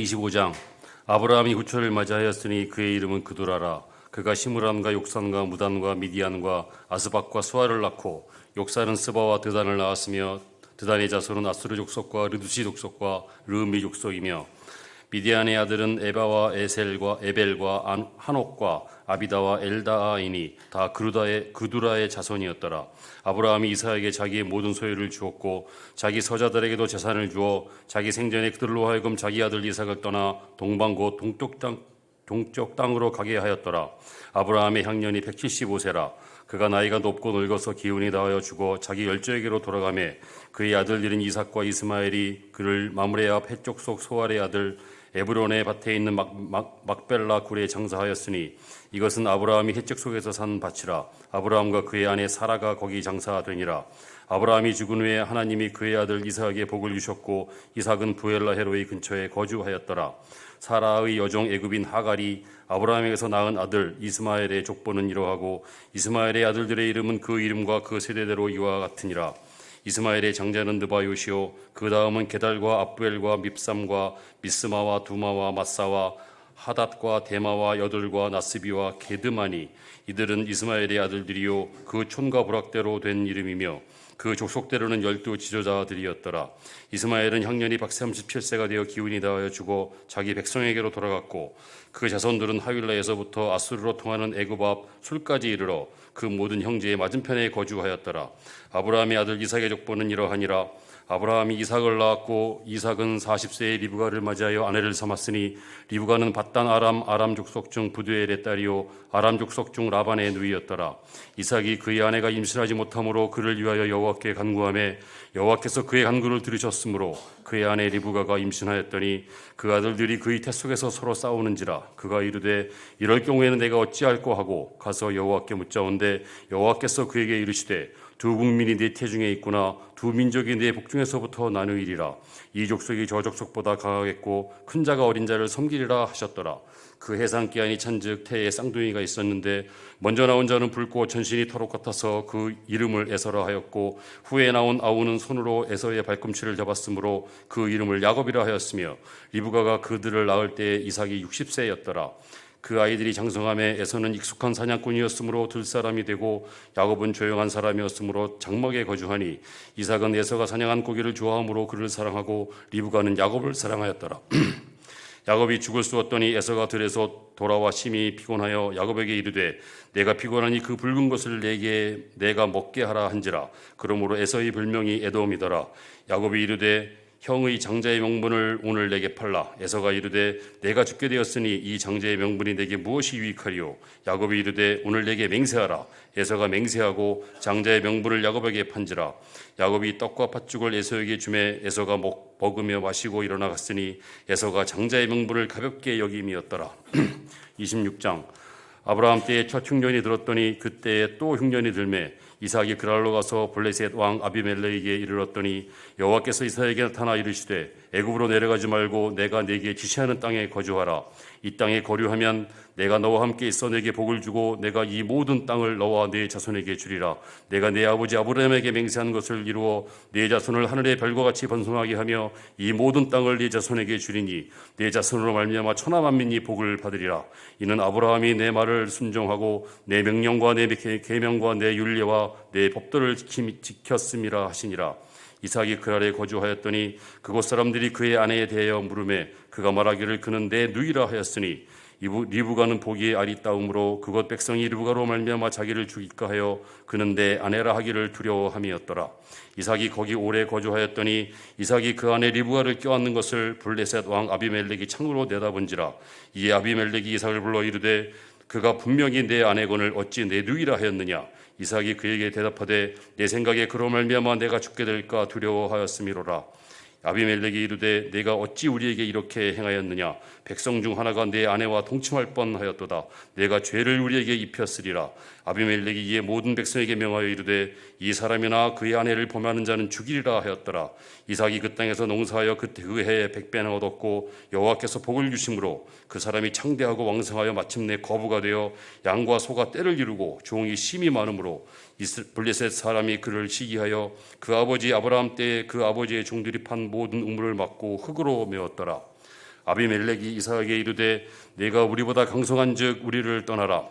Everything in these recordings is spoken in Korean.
제25장. 아브라함이 후처를 맞이하였으니 그의 이름은 그두라라. 그가 시므람과 욕산과 무단과 미디안과 아스박과 수아를 낳고 욕산은 스바와 드단을 낳았으며 드단의 자손은 아수르 족속과 르두시 족속과 르미 족속이며 미디안의 아들은 에바와 에셀과 에벨과 한옥과 아비다와 엘다아이니 다 그두라의 자손이었더라. 아브라함이 이삭에게 자기의 모든 소유를 주었고 자기 서자들에게도 재산을 주어 자기 생전에 그들로 하여금 자기 아들 이삭을 떠나 동방 곧 동쪽 땅으로 가게 하였더라. 아브라함의 향년이 175세라. 그가 나이가 높고 늙어서 기운이 다하여 죽어 자기 열조에게로 돌아가매 그의 아들들인 이삭과 이스마엘이 그를 마므레 앞 해쪽 속 소알의 아들 에브론의 밭에 있는 막벨라 굴에 장사하였으니 이것은 아브라함이 해적 속에서 산 밭이라. 아브라함과 그의 아내 사라가 거기 장사되니라. 아브라함이 죽은 후에 하나님이 그의 아들 이삭에게 복을 주셨고 이삭은 부엘라 헤로의 근처에 거주하였더라. 사라의 여종 애굽인 하갈이 아브라함에게서 낳은 아들 이스마엘의 족보는 이러하고 이스마엘의 아들들의 이름은 그 이름과 그 세대대로 이와 같으니라. 이스마엘의 장자는 느바요시요 그 다음은 게달과 압부엘과 밉삼과 미스마와 두마와 마사와 하닷과 데마와 여들과 나스비와 게드마니 이들은 이스마엘의 아들들이요 그 촌과 부락대로 된 이름이며 그 족속대로는 12 지도자들이었더라. 이스마엘은 향년이 137세가 되어 기운이 다하여 죽어 자기 백성에게로 돌아갔고 그 자손들은 하윌라에서부터 아수르로 통하는 애굽 앞 술까지 이르러 그 모든 형제의 맞은편에 거주하였더라. 아브라함의 아들 이삭의 족보는 이러하니라. 아브라함이 이삭을 낳았고 이삭은 40세에 리브가를 맞이하여 아내를 삼았으니 리브가는 밧단 아람 족속 중 부두엘의 딸이요 아람 족속 중 라반의 누이였더라. 이삭이 그의 아내가 임신하지 못하므로 그를 위하여 여호와께 간구하매 여호와께서 그의 간구를 들으셨으므로 그의 아내 리브가가 임신하였더니 그 아들들이 그의 태 속에서 서로 싸우는지라. 그가 이르되 이럴 경우에는 내가 어찌할꼬 하고 가서 여호와께 묻자온데 여호와께서 그에게 이르시되 두 국민이 네 태중에 있구나. 두 민족이 네 복중에서부터 나누이리라. 이 족속이 저 족속보다 강하겠고 큰 자가 어린 자를 섬기리라 하셨더라. 그 해상 기한이 찬즉 태에 쌍둥이가 있었는데 먼저 나온 자는 붉고 전신이 털옷 같아서 그 이름을 에서라 하였고 후에 나온 아우는 손으로 에서의 발꿈치를 잡았으므로 그 이름을 야곱이라 하였으며 리브가가 그들을 낳을 때에 이삭이 60세였더라. 그 아이들이 장성함에 에서는 익숙한 사냥꾼이었으므로 들 사람이 되고 야곱은 조용한 사람이었으므로 장막에 거주하니 이삭은 에서가 사냥한 고기를 좋아하므로 그를 사랑하고 리브가는 야곱을 사랑하였더라. 야곱이 죽을 쑤었더니 에서가 들에서 돌아와 심히 피곤하여 야곱에게 이르되 내가 피곤하니 그 붉은 것을 내가 먹게 하라 한지라. 그러므로 에서의 별명이 에돔이더라. 야곱이 이르되 형의 장자의 명분을 오늘 내게 팔라. 에서가 이르되 내가 죽게 되었으니 이 장자의 명분이 내게 무엇이 유익하리요. 야곱이 이르되 오늘 내게 맹세하라. 에서가 맹세하고 장자의 명분을 야곱에게 판지라. 야곱이 떡과 팥죽을 에서에게 주매 에서가 먹으며 마시고 일어나 갔으니 에서가 장자의 명분을 가볍게 여김이었더라. 26장. 아브라함 때에 첫 흉년이 들었더니 그때에 또 흉년이 들매 이삭이 그랄로 가서 블레셋 왕 아비멜렉에게 이르렀더니 여호와께서 이삭에게 나타나 이르시되 애굽으로 내려가지 말고 내가 네게 지시하는 땅에 거주하라. 이 땅에 거류하면 내가 너와 함께 있어 내게 복을 주고 내가 이 모든 땅을 너와 네 자손에게 주리라. 내가 내 아버지 아브라함에게 맹세한 것을 이루어 네 자손을 하늘의 별과 같이 번성하게 하며 이 모든 땅을 네 자손에게 주리니 네 자손으로 말미암아 천하 만민이 복을 받으리라. 이는 아브라함이 내 말을 순종하고 내 명령과 내 계명과 내 율례와 내 법도를 지켰음이라 하시니라. 이삭이 그랄에 거주하였더니 그곳 사람들이 그의 아내에 대하여 물으매 그가 말하기를 그는 내 누이라 하였으니 리브가는 보기에 아리따움으로 그곳 백성이 리브가로 말미암아 자기를 죽일까 하여 그는 내 아내라 하기를 두려워함이었더라. 이삭이 거기 오래 거주하였더니 이삭이 그 아내 리브가를 껴안는 것을 블레셋 왕 아비멜렉이 창으로 내다본지라. 이에 아비멜렉이 이삭을 불러 이르되 그가 분명히 내 아내건을 어찌 내 누이라 하였느냐. 이삭이 그에게 대답하되 내 생각에 그로 말미암아 내가 죽게 될까 두려워하였음이로라. 아비멜렉이 이르되 내가 어찌 우리에게 이렇게 행하였느냐. 백성 중 하나가 내 아내와 동침할 뻔하였도다. 내가 죄를 우리에게 입혔으리라. 아비멜렉이 이에 모든 백성에게 명하여 이르되 이 사람이나 그의 아내를 범하는 자는 죽이리라 하였더라. 이삭이 그 땅에서 농사하여 그 해에 100배나 얻었고 여호와께서 복을 주심으로 그 사람이 창대하고 왕성하여 마침내 거부가 되어 양과 소가 떼를 이루고 종이 심이 많으므로 블레셋 사람이 그를 시기하여 그 아버지 아브라함 때에 그 아버지의 종들이 판 모든 우물을 막고 흙으로 메웠더라. 아비멜렉이 이삭에게 이르되 내가 우리보다 강성한즉 우리를 떠나라.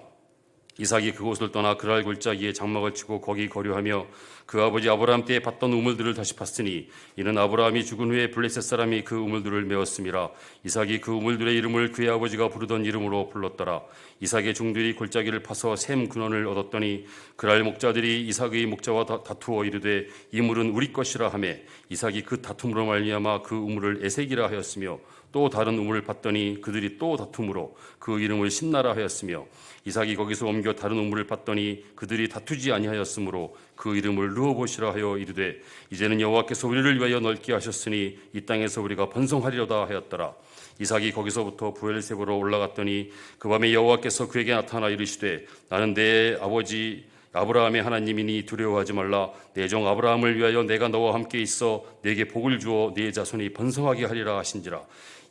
이삭이 그곳을 떠나 그랄 골짜기에 장막을 치고 거기 거류하며 그 아버지 아브라함 때에 봤던 우물들을 다시 봤으니 이는 아브라함이 죽은 후에 블레셋 사람이 그 우물들을 메었음이라. 이삭이 그 우물들의 이름을 그의 아버지가 부르던 이름으로 불렀더라. 이삭의 종들이 골짜기를 파서 샘 근원을 얻었더니 그랄 목자들이 이삭의 목자와 다투어 이르되 이 물은 우리 것이라 하며 이삭이 그 다툼으로 말미암아 그 우물을 에색이라 하였으며 또 다른 우물을 봤더니 그들이 또 다툼으로 그 이름을 신나라 하였으며 이삭이 거기서 옮겨 다른 우물을 봤더니 그들이 다투지 아니하였으므로 그 이름을 르호봇이라 하여 이르되 이제는 여호와께서 우리를 위하여 넓게 하셨으니 이 땅에서 우리가 번성하리로다 하였더라. 이삭이 거기서부터 브엘세바로 올라갔더니 그 밤에 여호와께서 그에게 나타나 이르시되 나는 내 아버지 아브라함의 하나님이니 두려워하지 말라. 내 종 아브라함을 위하여 내가 너와 함께 있어 내게 복을 주어 네 자손이 번성하게 하리라 하신지라.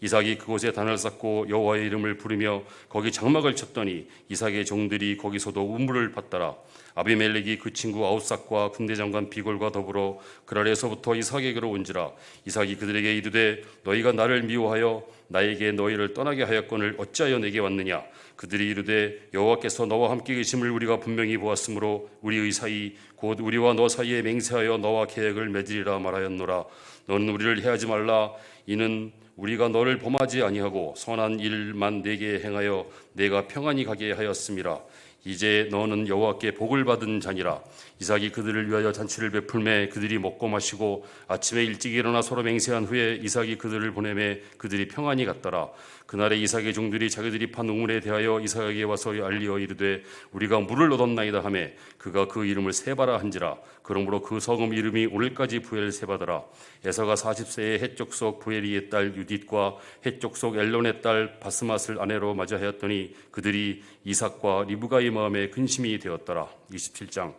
이삭이 그곳에 단을 쌓고 여호와의 이름을 부르며 거기 장막을 쳤더니 이삭의 종들이 거기서도 우물을 봤더라. 아비멜렉이 그 친구 아웃삭과 군대장관 비골과 더불어 그랄에서부터 이삭에게로 온지라. 이삭이 그들에게 이르되 너희가 나를 미워하여 나에게 너희를 떠나게 하였거늘 어찌하여 내게 왔느냐. 그들이 이르되 여호와께서 너와 함께 계심을 우리가 분명히 보았으므로 우리의 사이 곧 우리와 너 사이에 맹세하여 너와 계획을 맺으리라 말하였노라. 너는 우리를 해하지 말라. 이는 우리가 너를 범하지 아니하고 선한 일만 내게 행하여 내가 평안히 가게 하였음이라. 이제 너는 여호와께 복을 받은 자니라. 이삭이 그들을 위하여 잔치를 베풀매 그들이 먹고 마시고 아침에 일찍 일어나 서로 맹세한 후에 이삭이 그들을 보내매 그들이 평안히 갔더라. 그날에 이삭의 종들이 자기들이 판 우물에 대하여 이삭에게 와서 알리어 이르되 우리가 물을 얻었나이다 하며 그가 그 이름을 세바라 한지라. 그러므로 그 성읍 이름이 오늘까지 부엘세바더라. 에서가 40세에 헷족속 부엘리의 딸 유딧과 헷족속 엘론의 딸 바스맛을 아내로 맞이하였더니 그들이 이삭과 리브가의 마음에 근심이 되었더라. 27장.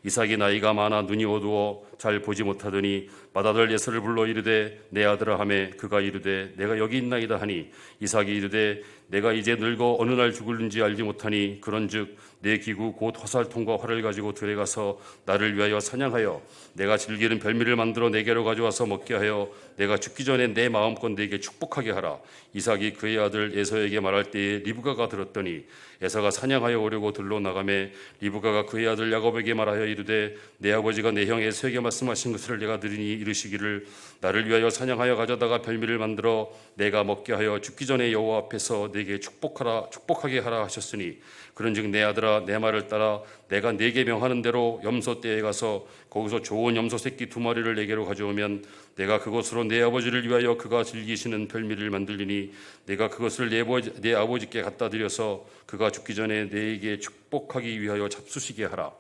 이삭이 나이가 많아 눈이 어두워 잘 보지 못하더니 맏아들 예서를 불러 이르되 내 아들아 하매 그가 이르되 내가 여기 있나이다 하니 이삭이 이르되 내가 이제 늙어 어느 날 죽을는지 알지 못하니 그런즉 내 기구 곧 화살통과 활을 가지고 들에 가서 나를 위하여 사냥하여 내가 즐기는 별미를 만들어 내게로 가져와서 먹게 하여 내가 죽기 전에 내 마음껏 내게 축복하게 하라. 이삭이 그의 아들 에서에게 말할 때에 리브가가 들었더니 에서가 사냥하여 오려고 들로 나가매 리브가가 그의 아들 야곱에게 말하여 이르되 내 아버지가 내 형 에서에게 말씀하신 것을 내가 들으니 이르시기를 나를 위하여 사냥하여 가져다가 별미를 만들어 내가 먹게 하여 죽기 전에 여호와 앞에서 내게 축복하게 하라 하셨으니 그런즉 내 아들아 내 말을 따라 내가 네게 명하는 대로 염소떼에 가서 거기서 좋은 염소 새끼 2마리를 내게로 가져오면 내가 그것으로 내 아버지를 위하여 그가 즐기시는 별미를 만들리니 내가 그것을 내 아버지께 갖다 드려서 그가 죽기 전에 내게 축복하기 위하여 잡수시게 하라.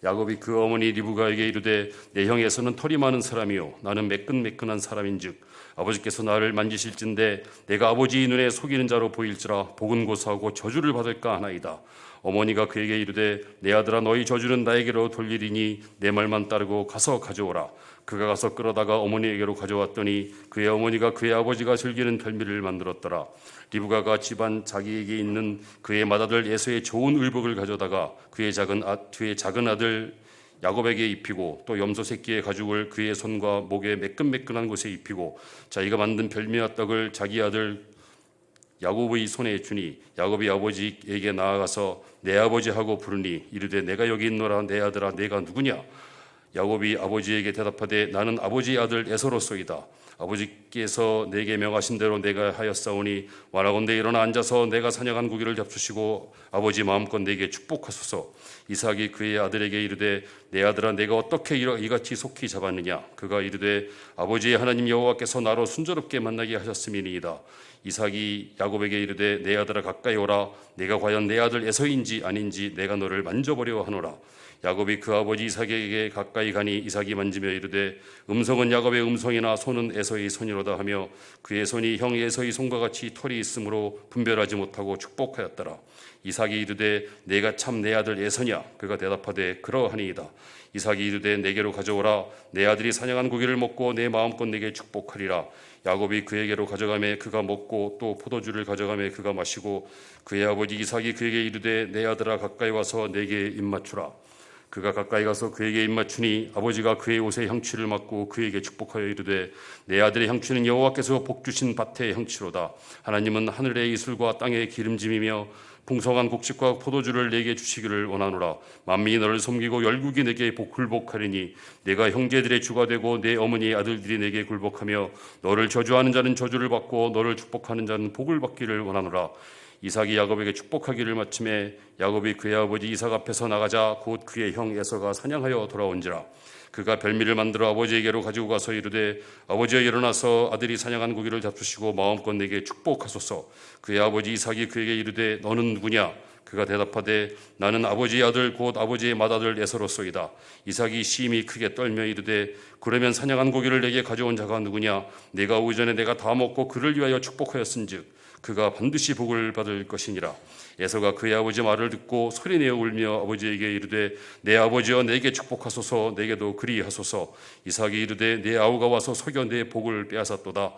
야곱이 그 어머니 리브가에게 이르되 내 형 에서는 털이 많은 사람이요 나는 매끈매끈한 사람인즉 아버지께서 나를 만지실진데 내가 아버지의 눈에 속이는 자로 보일지라 복은 고사하고 저주를 받을까 하나이다. 어머니가 그에게 이르되 내 아들아 너희 저주는 나에게로 돌리리니 내 말만 따르고 가서 가져오라. 그가 가서 끌어다가 어머니에게로 가져왔더니 그의 어머니가 그의 아버지가 즐기는 별미를 만들었더라. 리브가가 집안 자기에게 있는 그의 맏아들 에서의 좋은 의복을 가져다가 그의 작은 아들 야곱에게 입히고 또 염소 새끼의 가죽을 그의 손과 목에 매끈매끈한 곳에 입히고 자기가 만든 별미와 떡을 자기 아들 야곱의 손에 주니 야곱이 아버지에게 나아가서 내 아버지하고 부르니 이르되 내가 여기 있노라. 내 아들아 내가 누구냐. 야곱이 아버지에게 대답하되 나는 아버지의 아들 에서로소이다. 아버지께서 내게 명하신 대로 내가 하였사오니 원하건대 일어나 앉아서 내가 사냥한 고기를 잡수시고 아버지 마음껏 내게 축복하소서. 이삭이 그의 아들에게 이르되 내 아들아 내가 어떻게 이같이 속히 잡았느냐. 그가 이르되 아버지의 하나님 여호와께서 나로 순조롭게 만나게 하셨음이니이다. 이삭이 야곱에게 이르되 내 아들아 가까이 오라. 내가 과연 내 아들 에서인지 아닌지 내가 너를 만져보려 하노라. 야곱이 그 아버지 이삭에게 가까이 가니 이삭이 만지며 이르되 음성은 야곱의 음성이나 손은 에서의 손이로다 하며 그의 손이 형 에서의 손과 같이 털이 있으므로 분별하지 못하고 축복하였더라. 이삭이 이르되 내가 참 내 아들 에서냐. 그가 대답하되 그러하니이다. 이삭이 이르되 내게로 가져오라. 내 아들이 사냥한 고기를 먹고 내 마음껏 내게 축복하리라. 야곱이 그에게로 가져가매 그가 먹고 또 포도주를 가져가매 그가 마시고 그의 아버지 이삭이 그에게 이르되 내 아들아 가까이 와서 내게 입맞추라. 그가 가까이 가서 그에게 입맞추니 아버지가 그의 옷에 향취를 맡고 그에게 축복하여 이르되 내 아들의 향취는 여호와께서 복 주신 밭의 향취로다. 하나님은 하늘의 이슬과 땅의 기름짐이며 풍성한 곡식과 포도주를 내게 주시기를 원하노라. 만민이 너를 섬기고 열국이 내게 굴복하리니 내가 형제들의 주가 되고 내 어머니의 아들들이 내게 굴복하며 너를 저주하는 자는 저주를 받고 너를 축복하는 자는 복을 받기를 원하노라. 이삭이 야곱에게 축복하기를 마침에 야곱이 그의 아버지 이삭 앞에서 나가자 곧 그의 형 에서가 사냥하여 돌아온지라. 그가 별미를 만들어 아버지에게로 가지고 가서 이르되 아버지여 일어나서 아들이 사냥한 고기를 잡수시고 마음껏 내게 축복하소서. 그의 아버지 이삭이 그에게 이르되 너는 누구냐? 그가 대답하되 나는 아버지의 아들 곧 아버지의 맏아들 에서로소이다. 이삭이 심히 크게 떨며 이르되 그러면 사냥한 고기를 내게 가져온 자가 누구냐? 내가 오기 전에 내가 다 먹고 그를 위하여 축복하였은즉 그가 반드시 복을 받을 것이니라. 에서가 그의 아버지 말을 듣고 소리내어 울며 아버지에게 이르되 내 아버지여 내게 축복하소서. 내게도 그리하소서. 이삭이 이르되 내 아우가 와서 속여 내 복을 빼앗았도다.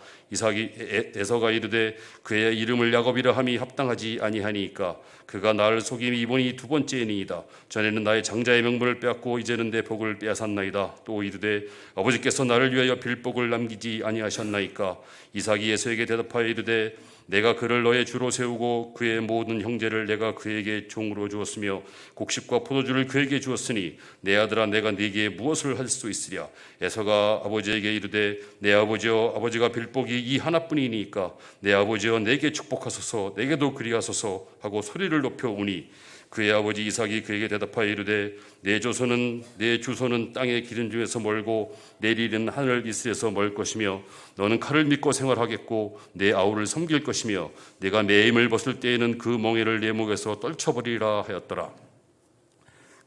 에서가 이르되 그의 이름을 야곱이라 함이 합당하지 아니하니까 그가 나를 속임이 이번이 두 번째이니이다. 전에는 나의 장자의 명분을 빼앗고 이제는 내 복을 빼앗았나이다. 또 이르되 아버지께서 나를 위하여 빌복을 남기지 아니하셨나이까. 이삭이 에서에게 대답하여 이르되 내가 그를 너의 주로 세우고 그의 모든 형제를 내가 그에게 종으로 주었으며 곡식과 포도주를 그에게 주었으니 내 아들아 내가 네게 무엇을 할 수 있으랴. 에서가 아버지에게 이르되 내 아버지여 아버지가 빌복이 이 하나뿐이니까 내 아버지여 내게 축복하소서. 내게도 그리하소서 하고 소리를 높여 우니 그의 아버지 이삭이 그에게 대답하여 이르되 내 주소는 땅의 기름 중에서 멀고 내리는 하늘 이슬에서 멀 것이며 너는 칼을 믿고 생활하겠고 내 아우를 섬길 것이며 내가 매임을 벗을 때에는 그 멍에를 내 목에서 떨쳐버리라 하였더라.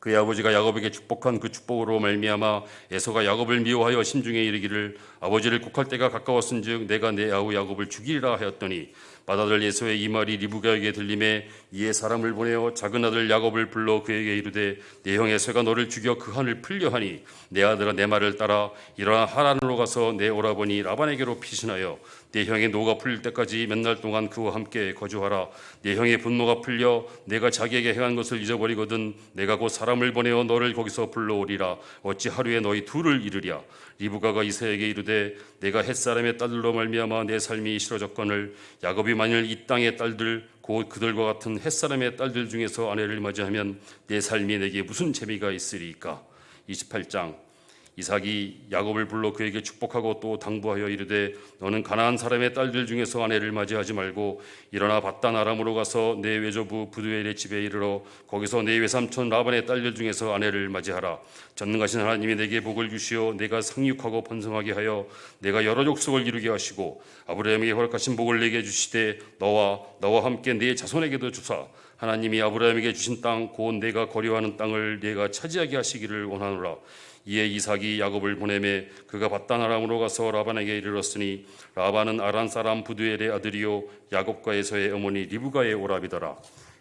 그의 아버지가 야곱에게 축복한 그 축복으로 말미암아 에서가 야곱을 미워하여 심중에 이르기를 아버지를 곡할 때가 가까웠은즉 내가 내 아우 야곱을 죽이리라 하였더니 맏아들 에서의 이 말이 리브가에게 들림에 이에 사람을 보내어 작은 아들 야곱을 불러 그에게 이르되 내 형 에서가 너를 죽여 그 한을 풀려 하니 내 아들아 내 말을 따라 일어나 하란으로 가서 내 오라버니 라반에게로 피신하여 내 형의 노가 풀릴 때까지 몇 날 동안 그와 함께 거주하라. 내 형의 분노가 풀려 내가 자기에게 행한 것을 잊어버리거든 내가 곧 사람을 보내어 너를 거기서 불러오리라. 어찌 하루에 너희 둘을 이르랴. 리브가가 이삭에게 이르되 내가 햇사람의 딸들로 말미암아 내 삶이 싫어졌거늘 야곱이 만일 이 땅의 딸들 곧 그들과 같은 햇사람의 딸들 중에서 아내를 맞이하면 내 삶이 내게 무슨 재미가 있으리까. 28장. 이삭이 야곱을 불러 그에게 축복하고 또 당부하여 이르되 너는 가나안 사람의 딸들 중에서 아내를 맞이하지 말고 일어나 밧단 아람으로 가서 내 외조부 부두엘의 집에 이르러 거기서 내 외삼촌 라반의 딸들 중에서 아내를 맞이하라. 전능하신 하나님이 내게 복을 주시어 내가 상육하고 번성하게 하여 내가 여러 족속을 이루게 하시고 아브라함에게 허락하신 복을 내게 주시되 너와 함께 네 자손에게도 주사 하나님이 아브라함에게 주신 땅 곧 내가 거류하는 땅을 내가 차지하게 하시기를 원하노라. 이에 이삭이 야곱을 보내매 그가 밧단 아람으로 가서 라반에게 이르렀으니 라반은 아란 사람 부두엘의 아들이요 야곱과 에서의 어머니 리브가의 오라비더라.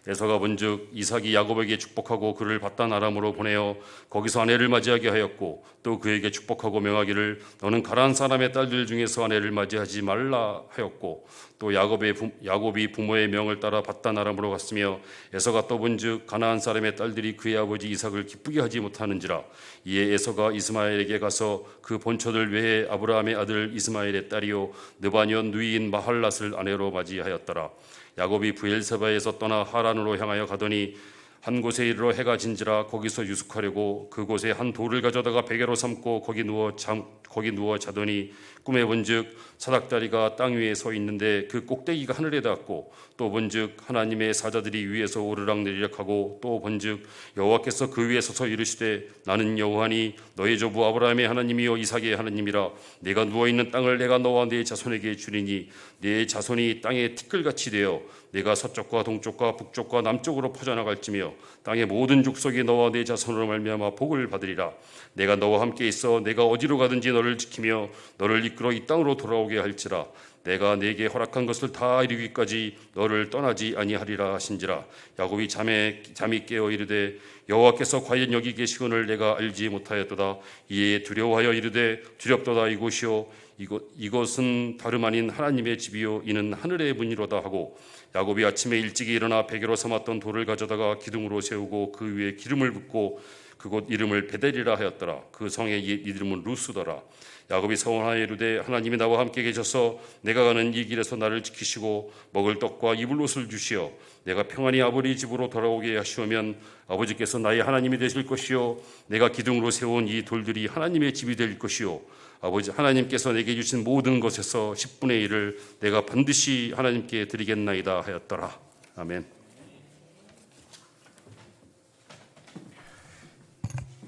에서가 본즉 이삭이 야곱에게 축복하고 그를 밧단 아람으로 보내어 거기서 아내를 맞이하게 하였고 또 그에게 축복하고 명하기를 너는 가나안 사람의 딸들 중에서 아내를 맞이하지 말라 하였고 또 야곱이 부모의 명을 따라 밧단 아람으로 갔으며 에서가 또 본즉 가나안 사람의 딸들이 그의 아버지 이삭을 기쁘게 하지 못하는지라. 이에 에서가 이스마엘에게 가서 그 본처들 외에 아브라함의 아들 이스마엘의 딸이요 느바년 누이인 마할랏을 아내로 맞이하였더라. 야곱이 브엘세바에서 떠나 하란으로 향하여 가더니 한 곳에 이르러 해가 진지라 거기서 유숙하려고 그곳에 한 돌을 가져다가 베개로 삼고 거기 누워 자더니 꿈에 본즉 사닥다리가 땅 위에 서 있는데 그 꼭대기가 하늘에 닿았고 또 본즉 하나님의 사자들이 위에서 오르락내리락 하고 또 본즉 여호와께서 그 위에 서서 이르시되 나는 여호와니 너의 조부 아브라함의 하나님이요 이삭의 하나님이라. 내가 누워있는 땅을 내가 너와 네 자손에게 주리니 네 자손이 땅에 티끌같이 되어 내가 서쪽과 동쪽과 북쪽과 남쪽으로 퍼져나갈지며 땅의 모든 족속이 너와 네 자손으로 말미암아 복을 받으리라. 내가 너와 함께 있어 내가 어디로 가든지 너를 지키며 너를 이끌어 이 땅으로 돌아오게 할지라. 내가 네게 허락한 것을 다 이루기까지 너를 떠나지 아니하리라 하신지라. 야곱이 잠이 깨어 이르되 여호와께서 과연 여기 계시거늘 내가 알지 못하였도다. 이에 두려워하여 이르되 두렵도다. 이곳이요 이것은 다름 아닌 하나님의 집이요 이는 하늘의 문이로다 하고 야곱이 아침에 일찍이 일어나 베개로 삼았던 돌을 가져다가 기둥으로 세우고 그 위에 기름을 붓고 그곳 이름을 베델이라 하였더라. 그 성의 이름은 루스더라. 야곱이 서원하여 이르되 하나님이 나와 함께 계셔서 내가 가는 이 길에서 나를 지키시고 먹을 떡과 입을 옷을 주시어 내가 평안히 아버지 집으로 돌아오게 하시오면 아버지께서 나의 하나님이 되실 것이요 내가 기둥으로 세운 이 돌들이 하나님의 집이 될 것이요 아버지 하나님께서 내게 주신 모든 것에서 10분의 1을 내가 반드시 하나님께 드리겠나이다 하였더라. 아멘.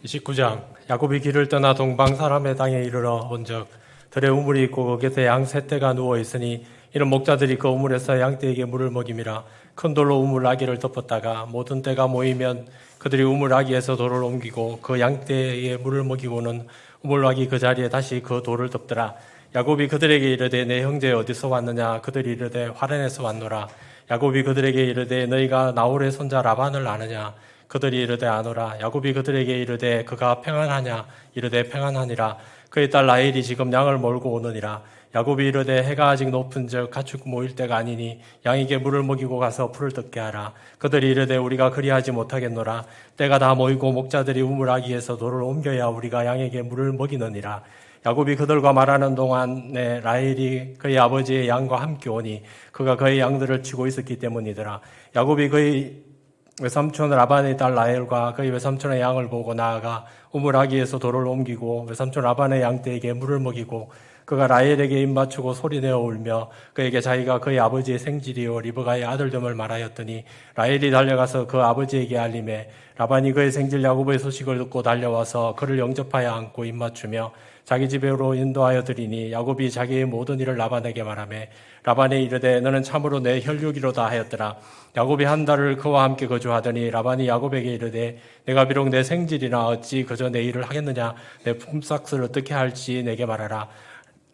29장. 야곱이 길을 떠나 동방 사람의 땅에 이르러 온즉 들에 우물이 있고 그 곁에 양 세 떼가 누워 있으니 이는 목자들이 그 우물에서 양떼에게 물을 먹임이라. 큰 돌로 우물 아기를 덮었다가 모든 떼가 모이면 그들이 우물 아기에서 돌을 옮기고 그 양떼에게 물을 먹이고는 우물 아기 그 자리에 다시 그 돌을 덮더라. 야곱이 그들에게 이르되 내 형제 어디서 왔느냐. 그들이 이르되 하란에서 왔노라. 야곱이 그들에게 이르되 너희가 나홀의 손자 라반을 아느냐. 그들이 이르되 아노라. 야곱이 그들에게 이르되 그가 평안하냐. 이르되 평안하니라. 그의 딸 라헬이 지금 양을 몰고 오느니라. 야곱이 이르되 해가 아직 높은즉 가축 모일 때가 아니니 양에게 물을 먹이고 가서 풀을 뜯게 하라. 그들이 이르되 우리가 그리하지 못하겠노라. 때가 다 모이고 목자들이 우물 아기에서 돌을 옮겨야 우리가 양에게 물을 먹이느니라. 야곱이 그들과 말하는 동안에 라헬이 그의 아버지의 양과 함께 오니 그가 그의 양들을 치고 있었기 때문이더라. 야곱이 그의 외삼촌 라반의 딸 라헬과 그의 외삼촌의 양을 보고 나아가 우물 아기에서 돌을 옮기고 외삼촌 라반의 양떼에게 물을 먹이고 그가 라헬에게 입 맞추고 소리내어 울며 그에게 자기가 그의 아버지의 생질이요 리브가의 아들됨을 말하였더니 라헬이 달려가서 그 아버지에게 알림해 라반이 그의 생질 야곱의 소식을 듣고 달려와서 그를 영접하여 안고 입 맞추며 자기 집으로 인도하여 드리니 야곱이 자기의 모든 일을 라반에게 말하매 라반이 이르되 너는 참으로 내 혈육이로다 하였더라. 야곱이 한 달을 그와 함께 거주하더니 라반이 야곱에게 이르되 내가 비록 내 생질이나 어찌 그저 내 일을 하겠느냐. 내 품삯을 어떻게 할지 내게 말하라.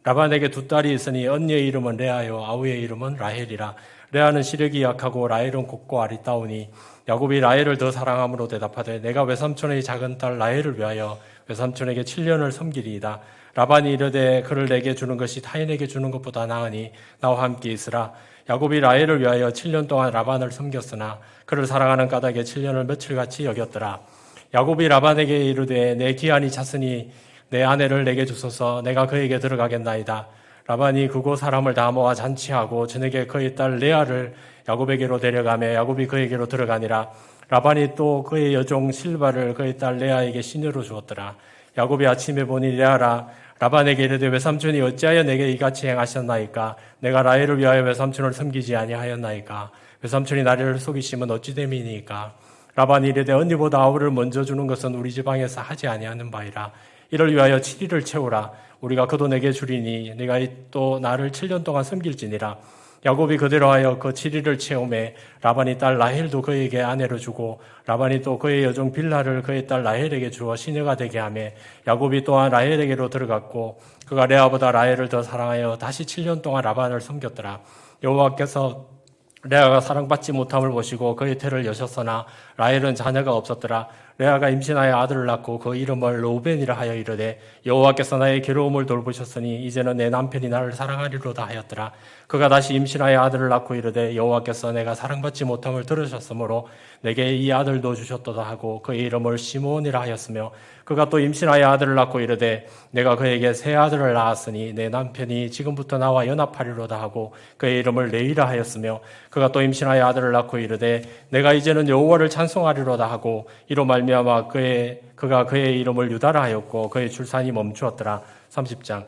라반에게 두 딸이 있으니 언니의 이름은 레아요 아우의 이름은 라헬이라. 레아는 시력이 약하고 라헬은 곱고 아리따우니 야곱이 라헬을 더 사랑함으로 대답하되 내가 외삼촌의 작은 딸 라헬을 위하여 외삼촌에게 7년을 섬기리이다. 라반이 이르되 그를 내게 주는 것이 타인에게 주는 것보다 나으니 나와 함께 있으라. 야곱이 라헬을 위하여 7년 동안 라반을 섬겼으나 그를 사랑하는 까닭에 7년을 며칠같이 여겼더라. 야곱이 라반에게 이르되 내 기한이 찼으니 내 아내를 내게 주소서. 내가 그에게 들어가겠나이다. 라반이 그곳 사람을 다 모아 잔치하고 저녁에 그의 딸 레아를 야곱에게로 데려가며 야곱이 그에게로 들어가니라. 라반이 또 그의 여종 실바를 그의 딸 레아에게 시녀로 주었더라. 야곱이 아침에 보니 레아라. 라반에게 이르되 외삼촌이 어찌하여 내게 이같이 행하셨나이까. 내가 라헬을 위하여 외삼촌을 섬기지 아니하였나이까. 외삼촌이 나를 속이시면 어찌 됨이니까. 라반이 이르되 언니보다 아우를 먼저 주는 것은 우리 지방에서 하지 아니하는 바이라. 이를 위하여 7일을 채우라. 우리가 그도 내게 주리니 네가 또 나를 7년 동안 섬길지니라. 야곱이 그대로 하여 그 7일을 채우매 라반이 딸 라헬도 그에게 아내로 주고 라반이 또 그의 여종 빌라를 그의 딸 라헬에게 주어 시녀가 되게 하매 야곱이 또한 라헬에게로 들어갔고 그가 레아보다 라헬을 더 사랑하여 다시 7년 동안 라반을 섬겼더라. 여호와께서 레아가 사랑받지 못함을 보시고 그의 태를 여셨으나 라헬은 자녀가 없었더라. 레아가 임신하여 아들을 낳고 그 이름을 르우벤이라 하여 이르되 여호와께서 나의 괴로움을 돌보셨으니 이제는 내 남편이 나를 사랑하리로다 하였더라. 그가 다시 임신하여 아들을 낳고 이르되 여호와께서 내가 사랑받지 못함을 들으셨으므로 내게 이 아들도 주셨도다 하고 그의 이름을 시므온이라 하였으며 그가 또 임신하여 아들을 낳고 이르되 내가 그에게 새 아들을 낳았으니 내 남편이 지금부터 나와 연합하리로다 하고 그의 이름을 레이라 하였으며 그가 또 임신하여 아들을 낳고 이르되 내가 이제는 여호와를 찬송하리로다 하고 이로 말미암아 그가 그의 이름을 유다라 하였고 그의 출산이 멈추었더라. 30장.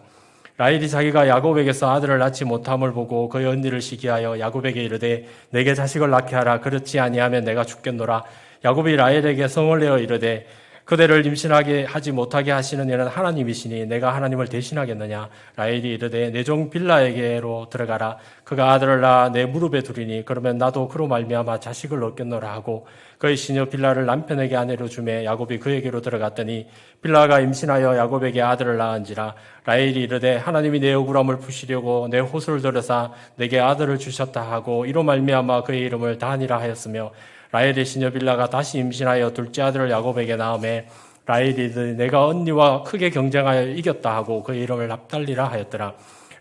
라헬이 자기가 야곱에게서 아들을 낳지 못함을 보고 그의 언니를 시기하여 야곱에게 이르되 내게 자식을 낳게 하라. 그렇지 아니하면 내가 죽겠노라. 야곱이 라헬에게 성을 내어 이르되 그대를 임신하게 하지 못하게 하시는 이는 하나님이시니 내가 하나님을 대신하겠느냐. 라헬이 이르되 내 종 빌라에게로 들어가라. 그가 아들을 낳아 내 무릎에 두리니 그러면 나도 그로 말미암아 자식을 얻겠노라 하고 그의 시녀 빌라를 남편에게 아내로 주매 야곱이 그에게로 들어갔더니 빌라가 임신하여 야곱에게 아들을 낳은지라. 라헬이 이르되 하나님이 내 억울함을 푸시려고 내 호소를 들으사 내게 아들을 주셨다 하고 이로 말미암아 그의 이름을 단이라 하였으며 라헬의 시녀 빌라가 다시 임신하여 둘째 아들을 야곱에게 낳음에 라헬이 내가 언니와 크게 경쟁하여 이겼다 하고 그의 이름을 납달리라 하였더라.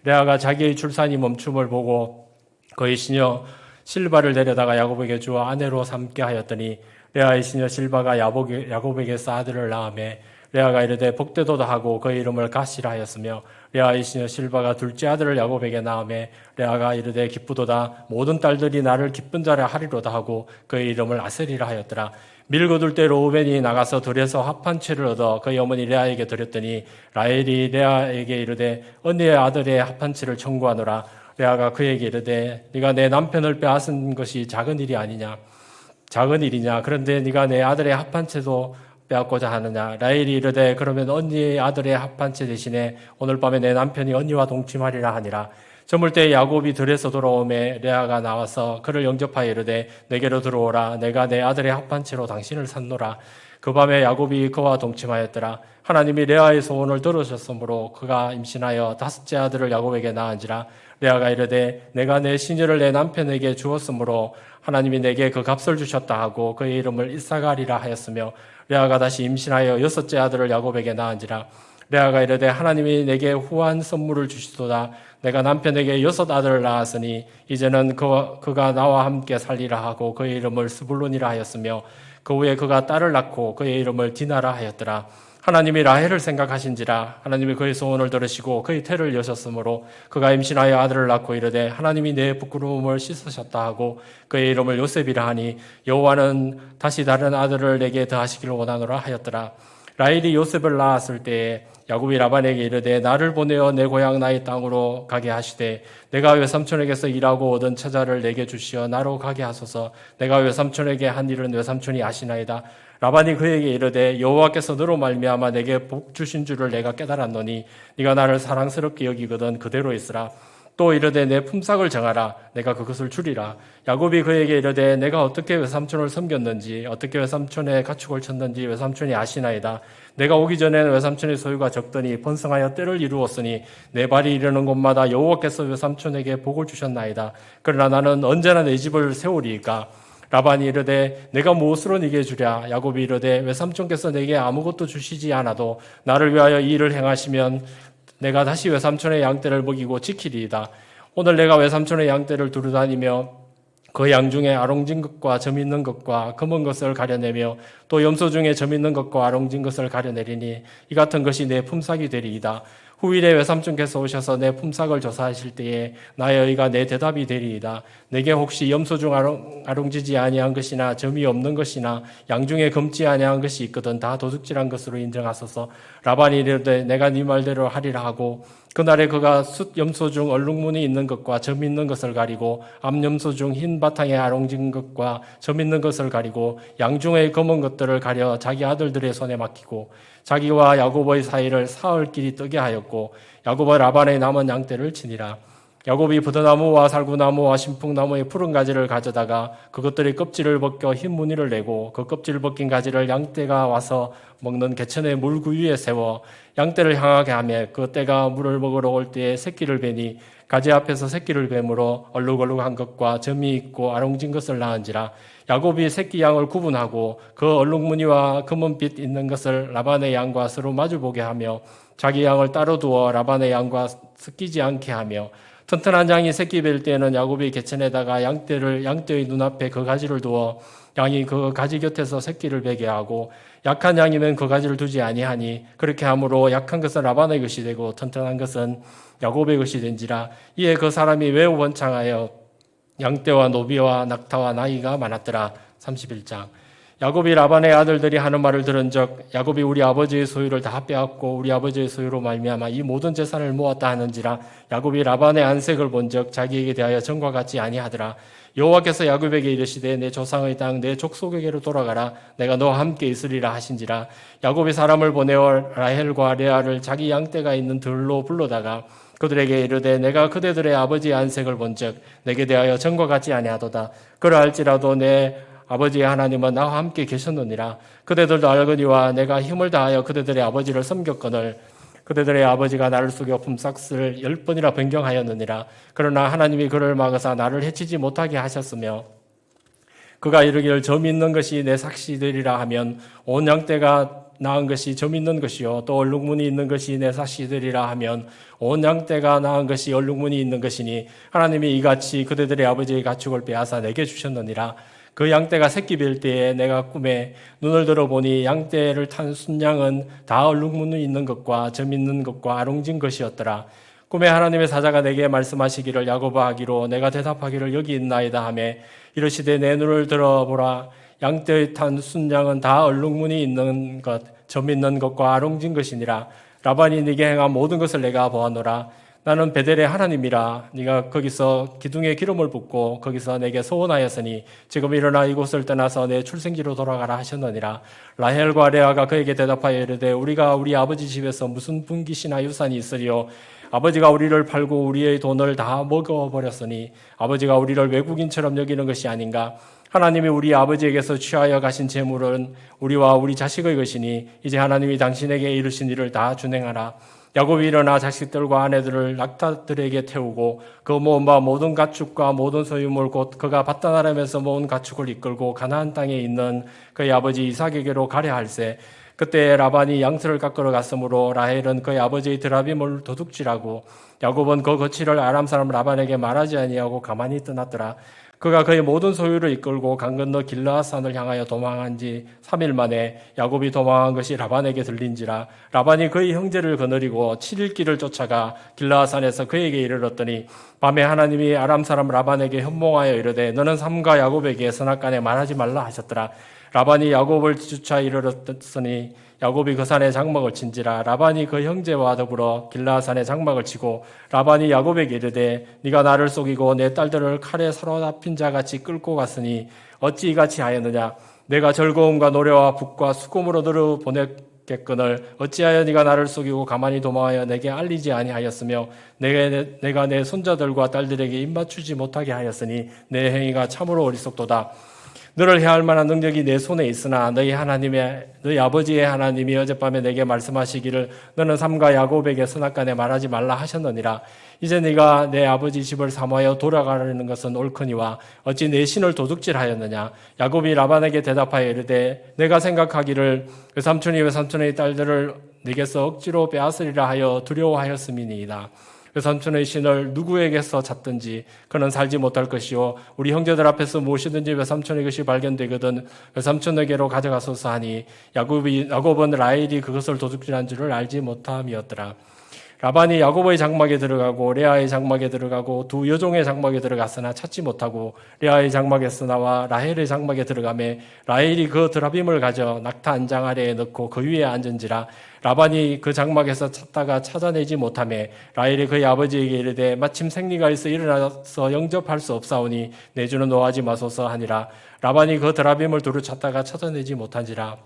레아가 자기의 출산이 멈춤을 보고 그의 시녀 실바를 데려다가 야곱에게 주어 아내로 삼게 하였더니 레아의 시녀 실바가 야곱에게 아들을 낳으며 레아가 이르되 복되도다 하고 그의 이름을 갓시라 하였으며 레아의 시녀 실바가 둘째 아들을 야곱에게 낳으며 레아가 이르되 기쁘도다 모든 딸들이 나를 기쁜 자라 하리로다 하고 그의 이름을 아셀이라 하였더라. 밀거둘 때 로우벤이 나가서 들에서 합한채를 얻어 그의 어머니 레아에게 드렸더니 라헬이 레아에게 이르되 언니의 아들의 합한채를 청구하노라. 레아가 그에게 이르되 네가 내 남편을 빼앗은 것이 작은 일이냐 그런데 네가 내 아들의 합한채도 빼앗고자 하느냐. 라헬이 이르되 그러면 언니의 아들의 합한채 대신에 오늘 밤에 내 남편이 언니와 동침하리라 하니라. 저물 때 야곱이 들에서 돌아오매 레아가 나와서 그를 영접하여 이르되 내게로 들어오라. 내가 내 아들의 합한채로 당신을 샀노라. 그 밤에 야곱이 그와 동침하였더라. 하나님이 레아의 소원을 들으셨으므로 그가 임신하여 다섯째 아들을 야곱에게 낳은지라. 레아가 이르되 내가 내 시녀를 내 남편에게 주었으므로 하나님이 내게 그 값을 주셨다 하고 그의 이름을 이사가리라 하였으며 레아가 다시 임신하여 여섯째 아들을 야곱에게 낳은지라. 레아가 이르되 하나님이 내게 후한 선물을 주시도다. 내가 남편에게 여섯 아들을 낳았으니 이제는 그가 나와 함께 살리라 하고 그의 이름을 스불론이라 하였으며 그 후에 그가 딸을 낳고 그의 이름을 디나라 하였더라. 하나님이 라헬을 생각하신지라. 하나님이 그의 소원을 들으시고 그의 태를 여셨으므로 그가 임신하여 아들을 낳고 이르되 하나님이 내 부끄러움을 씻으셨다 하고 그의 이름을 요셉이라 하니 여호와는 다시 다른 아들을 내게 더하시기를 원하노라 하였더라. 라헬이 요셉을 낳았을 때에 야곱이 라반에게 이르되 나를 보내어 내 고향 나의 땅으로 가게 하시되 내가 외삼촌에게서 일하고 얻은 처자를 내게 주시어 나로 가게 하소서. 내가 외삼촌에게 한 일은 외삼촌이 아시나이다. 라반이 그에게 이르되 여호와께서 너로 말미암아 내게 복 주신 줄을 내가 깨달았노니 네가 나를 사랑스럽게 여기거든 그대로 있으라. 또 이르되 내 품삯을 정하라. 내가 그것을 주리라. 야곱이 그에게 이르되 내가 어떻게 외삼촌을 섬겼는지 어떻게 외삼촌의 가축을 쳤는지 외삼촌이 아시나이다. 내가 오기 전에는 외삼촌의 소유가 적더니 번성하여 때를 이루었으니 내 발이 이르는 곳마다 여호와께서 외삼촌에게 복을 주셨나이다. 그러나 나는 언제나 내 집을 세우리이까. 라반이 이르되 내가 무엇으로 네게 주랴. 야곱이 이르되 외삼촌께서 내게 아무것도 주시지 않아도 나를 위하여 이 일을 행하시면 내가 다시 외삼촌의 양떼를 먹이고 지키리이다. 오늘 내가 외삼촌의 양떼를 두루다니며 그 양 중에 아롱진 것과 점 있는 것과 검은 것을 가려내며 또 염소 중에 점 있는 것과 아롱진 것을 가려내리니 이 같은 것이 내 품삯이 되리이다. 후일에 외삼촌께서 오셔서 내 품삯을 조사하실 때에 나의 의가 내 대답이 되리이다. 내게 혹시 염소 중 아롱지지 아니한 것이나 점이 없는 것이나 양 중에 검지 아니한 것이 있거든 다 도둑질한 것으로 인정하소서. 라반이 이르되 내가 네 말대로 하리라 하고 그날에 그가 숫 염소 중 얼룩무늬 있는 것과 점 있는 것을 가리고 암 염소 중 흰 바탕에 아롱진 것과 점 있는 것을 가리고 양 중의 검은 것들을 가려 자기 아들들의 손에 맡기고 자기와 야곱의 사이를 사흘 길이 뜨게 하였고 야곱은 라반의 남은 양떼를 치니라. 야곱이 부드나무와 살구나무와 신풍나무의 푸른 가지를 가져다가 그것들의 껍질을 벗겨 흰 무늬를 내고 그 껍질 벗긴 가지를 양떼가 와서 먹는 개천의 물구 위에 세워 양떼를 향하게 하며 그 떼가 물을 먹으러 올 때에 새끼를 베니 가지 앞에서 새끼를 뱀으로 얼룩얼룩한 것과 점이 있고 아롱진 것을 낳은지라. 야곱이 새끼 양을 구분하고 그 얼룩무늬와 검은빛 있는 것을 라반의 양과 서로 마주보게 하며 자기 양을 따로 두어 라반의 양과 섞이지 않게 하며 튼튼한 양이 새끼 뵐 때에는 야곱이 개천에다가 양떼의 눈앞에 그 가지를 두어 양이 그 가지 곁에서 새끼를 베게 하고 약한 양이면 그 가지를 두지 아니하니 그렇게 함으로 약한 것은 라반의 것이 되고 튼튼한 것은 야곱의 것이 된지라. 이에 그 사람이 매우 번창하여 양떼와 노비와 낙타와 나귀가 많았더라. 31장. 야곱이 라반의 아들들이 하는 말을 들은즉 야곱이 우리 아버지의 소유를 다 빼앗고 우리 아버지의 소유로 말미암아 이 모든 재산을 모았다 하는지라. 야곱이 라반의 안색을 본즉 자기에게 대하여 전과 같지 아니하더라. 여호와께서 야곱에게 이르시되 내 조상의 땅 내 족속에게로 돌아가라. 내가 너와 함께 있으리라 하신지라. 야곱이 사람을 보내어 라헬과 레아를 자기 양떼가 있는 들로 불러다가 그들에게 이르되 내가 그대들의 아버지의 안색을 본즉 내게 대하여 전과 같지 아니하도다. 그러할지라도 내 아버지의 하나님은 나와 함께 계셨느니라. 그대들도 알거니와 내가 힘을 다하여 그대들의 아버지를 섬겼거늘 그대들의 아버지가 나를 속여 품삯을 10번이나 변경하였느니라. 그러나 하나님이 그를 막으사 나를 해치지 못하게 하셨으며 그가 이르기를 점 있는 것이 내 삭시 되리라 하면 온 양떼가 낳은 것이 점 있는 것이요 또 얼룩무늬 있는 것이 내 자식들이라 하면 온 양떼가 낳은 것이 얼룩무늬 있는 것이니 하나님이 이같이 그대들의 아버지의 가축을 빼앗아 내게 주셨느니라. 그 양떼가 새끼 뵐 때에 내가 꿈에 눈을 들어보니 양떼를 탄 순양은 다 얼룩무늬 있는 것과 점 있는 것과 아롱진 것이었더라. 꿈에 하나님의 사자가 내게 말씀하시기를 야고보 하기로 내가 대답하기를 여기 있나이다 하매 이르시되 내 눈을 들어보라. 양떼의 탄 순양은 다 얼룩무늬 있는 것, 점 있는 것과 아롱진 것이니라. 라반이 네게 행한 모든 것을 내가 보았노라. 나는 베델의 하나님이라. 네가 거기서 기둥에 기름을 붓고 거기서 내게 소원하였으니 지금 일어나 이곳을 떠나서 내 출생지로 돌아가라 하셨느니라. 라헬과 레아가 그에게 대답하여 이르되 우리가 우리 아버지 집에서 무슨 분깃이나 유산이 있으리요. 아버지가 우리를 팔고 우리의 돈을 다 먹어버렸으니 아버지가 우리를 외국인처럼 여기는 것이 아닌가. 하나님이 우리 아버지에게서 취하여 가신 재물은 우리와 우리 자식의 것이니 이제 하나님이 당신에게 이르신 일을 다 준행하라. 야곱이 일어나 자식들과 아내들을 낙타들에게 태우고 그 모은 바 모든 가축과 모든 소유물 곧 그가 바다나람에서 모은 가축을 이끌고 가나안 땅에 있는 그의 아버지 이삭에게로 가려 할세. 그때 라반이 양털을 깎으러 갔으므로 라헬은 그의 아버지의 드라빔을 도둑질하고 야곱은 그 거취를 아람 사람 라반에게 말하지 아니하고 가만히 떠났더라. 그가 그의 모든 소유를 이끌고 강 건너 길르앗산을 향하여 도망한 지 3일 만에 야곱이 도망한 것이 라반에게 들린지라. 라반이 그의 형제를 거느리고 7일 길을 쫓아가 길르앗산에서 그에게 이르렀더니 밤에 하나님이 아람 사람 라반에게 현몽하여 이르되 너는 삼가 야곱에게 선악간에 말하지 말라 하셨더라. 라반이 야곱을 뒤쫓아 이르렀으니 야곱이 그 산에 장막을 친지라. 라반이 그 형제와 더불어 길르앗산에 장막을 치고 라반이 야곱에게 이르되 네가 나를 속이고 내 딸들을 칼에 사로잡힌 자같이 끌고 갔으니 어찌 이같이 하였느냐. 내가 즐거움과 노래와 북과 수금으로 너를 보냈겠거늘 어찌하여 네가 나를 속이고 가만히 도망하여 내게 알리지 아니하였으며 내가 내 손자들과 딸들에게 입맞추지 못하게 하였으니 내 행위가 참으로 어리석도다. 너를 해할 만한 능력이 내 손에 있으나 너희 아버지의 하나님이 어젯밤에 내게 말씀하시기를 너는 삼가 야곱에게 선악간에 말하지 말라 하셨느니라. 이제 네가 내 아버지 집을 사모하여 돌아가려는 것은 옳거니와 어찌 내 신을 도둑질하였느냐. 야곱이 라반에게 대답하여 이르되 내가 생각하기를 외삼촌의 딸들을 네게서 억지로 빼앗으리라 하여 두려워하였음이니이다. 외삼촌의 신을 누구에게서 찾든지 그는 살지 못할 것이요 우리 형제들 앞에서 무엇이든지 외삼촌의 것이 발견되거든 외삼촌에게로 가져가소서 하니 야곱은 라헬이 그것을 도둑질한 줄을 알지 못함이었더라. 라반이 야곱의 장막에 들어가고 레아의 장막에 들어가고 두 여종의 장막에 들어갔으나 찾지 못하고 레아의 장막에서 나와 라헬의 장막에 들어가매 라헬이 그 드라빔을 가져 낙타 안장 아래에 넣고 그 위에 앉은지라. 라반이 그 장막에서 찾다가 찾아내지 못하매 라헬이 그의 아버지에게 이르되 마침 생리가 있어 일어나서 영접할 수 없사오니 내 주는 노하지 마소서 하니라. 라반이 그 드라빔을 두루 찾다가 찾아내지 못한지라.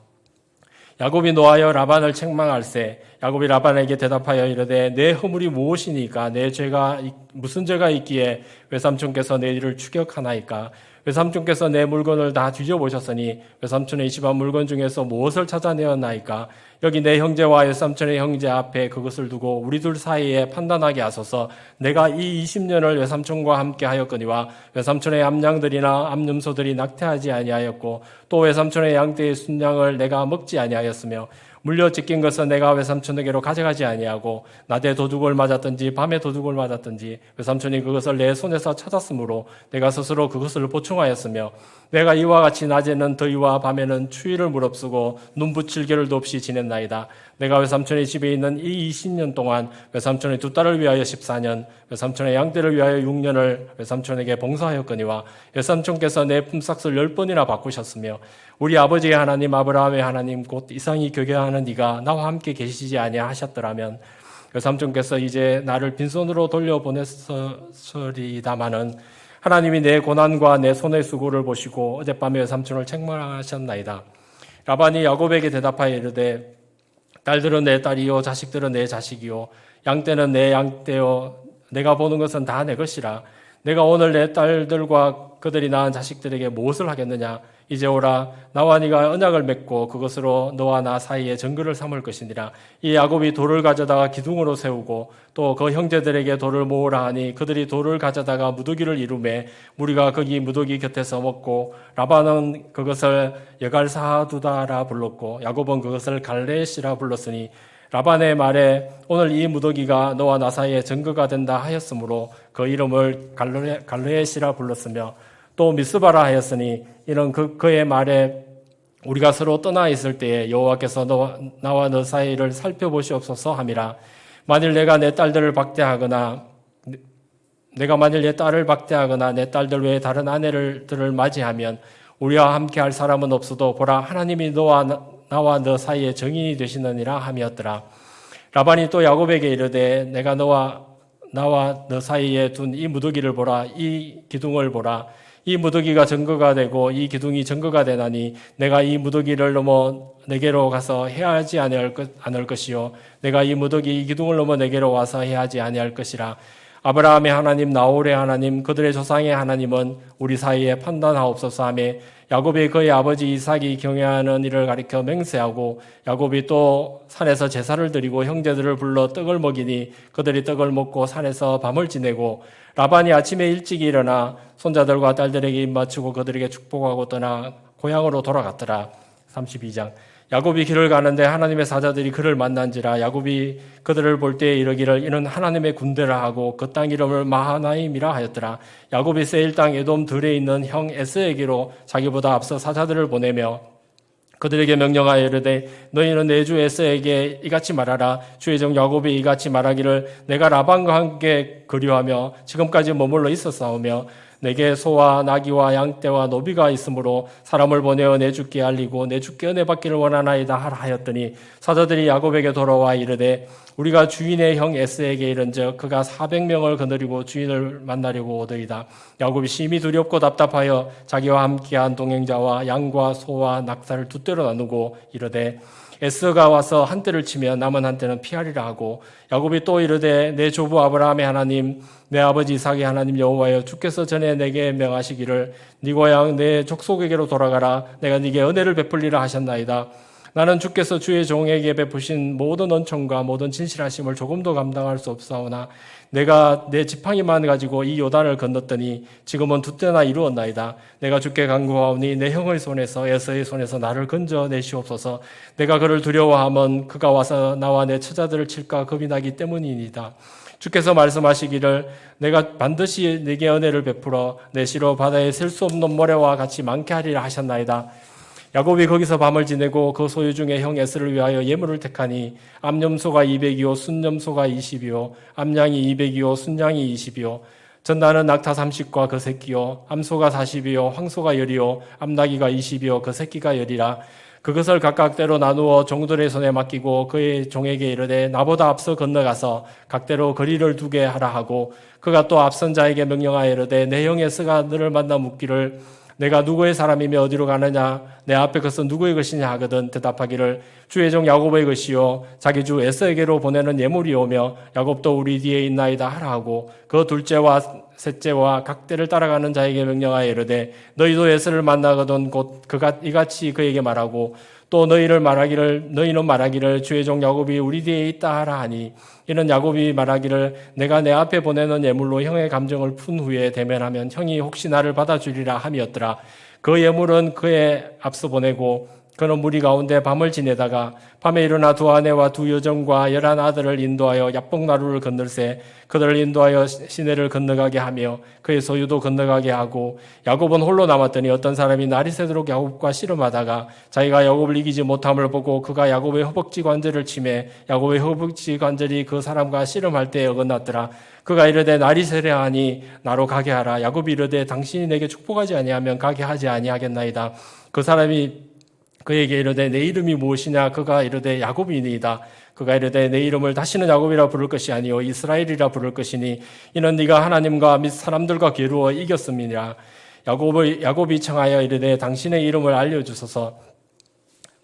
야곱이 노하여 라반을 책망할세. 야곱이 라반에게 대답하여 이르되 내 허물이 무엇이니까 내 죄가 무슨 죄가 있기에 외삼촌께서 내 일을 추격하나이까. 외삼촌께서 내 물건을 다 뒤져보셨으니 외삼촌의 집안 물건 중에서 무엇을 찾아내었나이까. 여기 내 형제와 외삼촌의 형제 앞에 그것을 두고 우리 둘 사이에 판단하게 하소서. 내가 이 20년을 외삼촌과 함께 하였거니와 외삼촌의 암양들이나 암염소들이 낙태하지 아니하였고 또 외삼촌의 양떼의 순양을 내가 먹지 아니하였으며 물려 찢긴 것은 내가 외삼촌에게로 가져가지 아니하고 낮에 도둑을 맞았든지 밤에 도둑을 맞았든지 외삼촌이 그것을 내 손에서 찾았으므로 내가 스스로 그것을 보충하였으며 내가 이와 같이 낮에는 더위와 밤에는 추위를 무릅쓰고 눈 붙일 겨를도 없이 지냈나이다. 내가 외삼촌의 집에 있는 이 20년 동안 외삼촌의 두 딸을 위하여 14년, 외삼촌의 양떼를 위하여 6년을 외삼촌에게 봉사하였거니와 외삼촌께서 내 품삯을 10번이나 바꾸셨으며 우리 아버지의 하나님 아브라함의 하나님 곧 이상이 교계하는 이가 나와 함께 계시지 아니하셨더라면 외삼촌께서 이제 나를 빈손으로 돌려보냈으리다마는 하나님이 내 고난과 내 손의 수고를 보시고 어젯밤에 외삼촌을 책망하셨나이다. 라반이 야곱에게 대답하여 이르되 딸들은 내 딸이요 자식들은 내 자식이요 양떼는 내 양떼요 내가 보는 것은 다 내 것이라. 내가 오늘 내 딸들과 그들이 낳은 자식들에게 무엇을 하겠느냐. 이제 오라 나와 네가 언약을 맺고 그것으로 너와 나 사이에 증거를 삼을 것이니라. 이 야곱이 돌을 가져다가 기둥으로 세우고 또 그 형제들에게 돌을 모으라 하니 그들이 돌을 가져다가 무더기를 이루매 무리가 거기 무더기 곁에서 먹고 라반은 그것을 여갈사두다라 불렀고 야곱은 그것을 갈레시라 불렀으니 라반의 말에 오늘 이 무더기가 너와 나 사이에 증거가 된다 하였으므로 그 이름을 갈레시라 불렀으며 또 미스바라 하였으니 이는 그의 말에 우리가 서로 떠나 있을 때에 여호와께서 나와 너 사이를 살펴보시옵소서 함이라. 만일 내가 내 딸들을 박대하거나 내가 만일 내 딸을 박대하거나 내 딸들 외에 다른 아내들을 맞이하면 우리와 함께 할 사람은 없어도 보라 하나님이 나와 너 사이에 증인이 되시느니라 함이었더라. 라반이 또 야곱에게 이르되 내가 나와 너 사이에 둔 이 무더기를 보라. 이 기둥을 보라. 이 무더기가 증거가 되고 이 기둥이 증거가 되나니 내가 이 무더기를 넘어 내게로 가서 해하지 아니할 것이요 내가 이 무더기 이 기둥을 넘어 내게로 와서 해하지 아니할 것이라. 아브라함의 하나님 나홀의 하나님 그들의 조상의 하나님은 우리 사이에 판단하옵소서 하며 야곱이 그의 아버지 이삭이 경외하는 일을 가리켜 맹세하고 야곱이 또 산에서 제사를 드리고 형제들을 불러 떡을 먹이니 그들이 떡을 먹고 산에서 밤을 지내고 라반이 아침에 일찍 일어나 손자들과 딸들에게 입맞추고 그들에게 축복하고 떠나 고향으로 돌아갔더라. 32장 야곱이 길을 가는데 하나님의 사자들이 그를 만난지라. 야곱이 그들을 볼 때에 이르기를 이는 하나님의 군대라 하고 그 땅 이름을 마하나임이라 하였더라. 야곱이 세일 땅 에돔 들에 있는 형 에스에게로 자기보다 앞서 사자들을 보내며 그들에게 명령하여 이르되 너희는 내 주 에스에게 이같이 말하라. 주의 종 야곱이 이같이 말하기를 내가 라반과 함께 그리하며 지금까지 머물러 있었사오며 내게 소와 나귀와 양떼와 노비가 있으므로 사람을 보내어 내 주께 알리고 내 주께 은혜 받기를 원하나이다 하라 하였더니 사자들이 야곱에게 돌아와 이르되 우리가 주인의 형 에스에게 이른즉 그가 400명을 거느리고 주인을 만나려고 오더이다. 야곱이 심히 두렵고 답답하여 자기와 함께한 동행자와 양과 소와 낙타를 두 떼로 나누고 이르되 에스가 와서 한 떼를 치면 남은 한 떼는 피하리라 하고 야곱이 또 이르되 내 조부 아브라함의 하나님 내 아버지 이삭의 하나님 여호와여 주께서 전에 내게 명하시기를 네 고향 내 족속에게로 돌아가라 내가 네게 은혜를 베풀리라 하셨나이다. 나는 주께서 주의 종에게 베푸신 모든恩寵과 모든 진실하심을 조금도 감당할 수 없사오나 내가 내 지팡이만 가지고 이 요단을 건넜더니 지금은 두 때나 이루었나이다. 내가 주께 간구하오니 내 형의 손에서 에서의 손에서 나를 건져내시옵소서. 내가 그를 두려워하면 그가 와서 나와 내 처자들을 칠까 겁이 나기 때문이니이다. 주께서 말씀하시기를 내가 반드시 네게 은혜를 베풀어 내 시로 바다에 셀 수 없는 모래와 같이 많게 하리라 하셨나이다. 야곱이 거기서 밤을 지내고 그 소유 중에 형 에스를 위하여 예물을 택하니 암염소가 200이요 순염소가 20이요 암양이 200이요 순양이 20이요 전나는 낙타 30과 그 새끼요 암소가 40이요 황소가 10이요 암나귀가 20이요 그 새끼가 10이라. 그것을 각각 때로 나누어 종들의 손에 맡기고 그의 종에게 이르되 나보다 앞서 건너가서 각대로 거리를 두게 하라 하고 그가 또 앞선 자에게 명령하여 이르되 내 형 에스가 너를 만나 묻기를 내가 누구의 사람이며 어디로 가느냐 내 앞에 것은 누구의 것이냐 하거든 대답하기를 주의 종 야곱의 것이요 자기 주 에서에게로 보내는 예물이오며 야곱도 우리 뒤에 있나이다 하라 하고 그 둘째와 셋째와 각대를 따라가는 자에게 명령하여 이르되 너희도 에서를 만나거든 곧 그가 이같이 그에게 말하고 또 너희는 말하기를 주의 종 야곱이 우리 뒤에 있다 하라 하니 이는 야곱이 말하기를 내가 내 앞에 보내는 예물로 형의 감정을 푼 후에 대면하면 형이 혹시 나를 받아주리라 함이었더라. 그 예물은 그의 앞서 보내고 그는 무리 가운데 밤을 지내다가 밤에 일어나 두 아내와 두 여종과 11 아들을 인도하여 야복나루를 건널세 그들을 인도하여 시내를 건너가게 하며 그의 소유도 건너가게 하고 야곱은 홀로 남았더니 어떤 사람이 날이 새도록 야곱과 씨름하다가 자기가 야곱을 이기지 못함을 보고 그가 야곱의 허벅지 관절을 치매 야곱의 허벅지 관절이 그 사람과 씨름할 때에 어긋났더라. 그가 이르되 날이 새려 하니 나로 가게 하라. 야곱이 이르되 당신이 내게 축복하지 아니하면 가게 하지 아니하겠나이다. 그 사람이 그에게 이르되 내 이름이 무엇이냐 그가 이르되 야곱이니이다. 그가 이르되 내 이름을 다시는 야곱이라 부를 것이 아니요 이스라엘이라 부를 것이니 이는 네가 하나님과 및 사람들과 겨루어 이겼음이니라. 야곱이 청하여 이르되 당신의 이름을 알려주소서.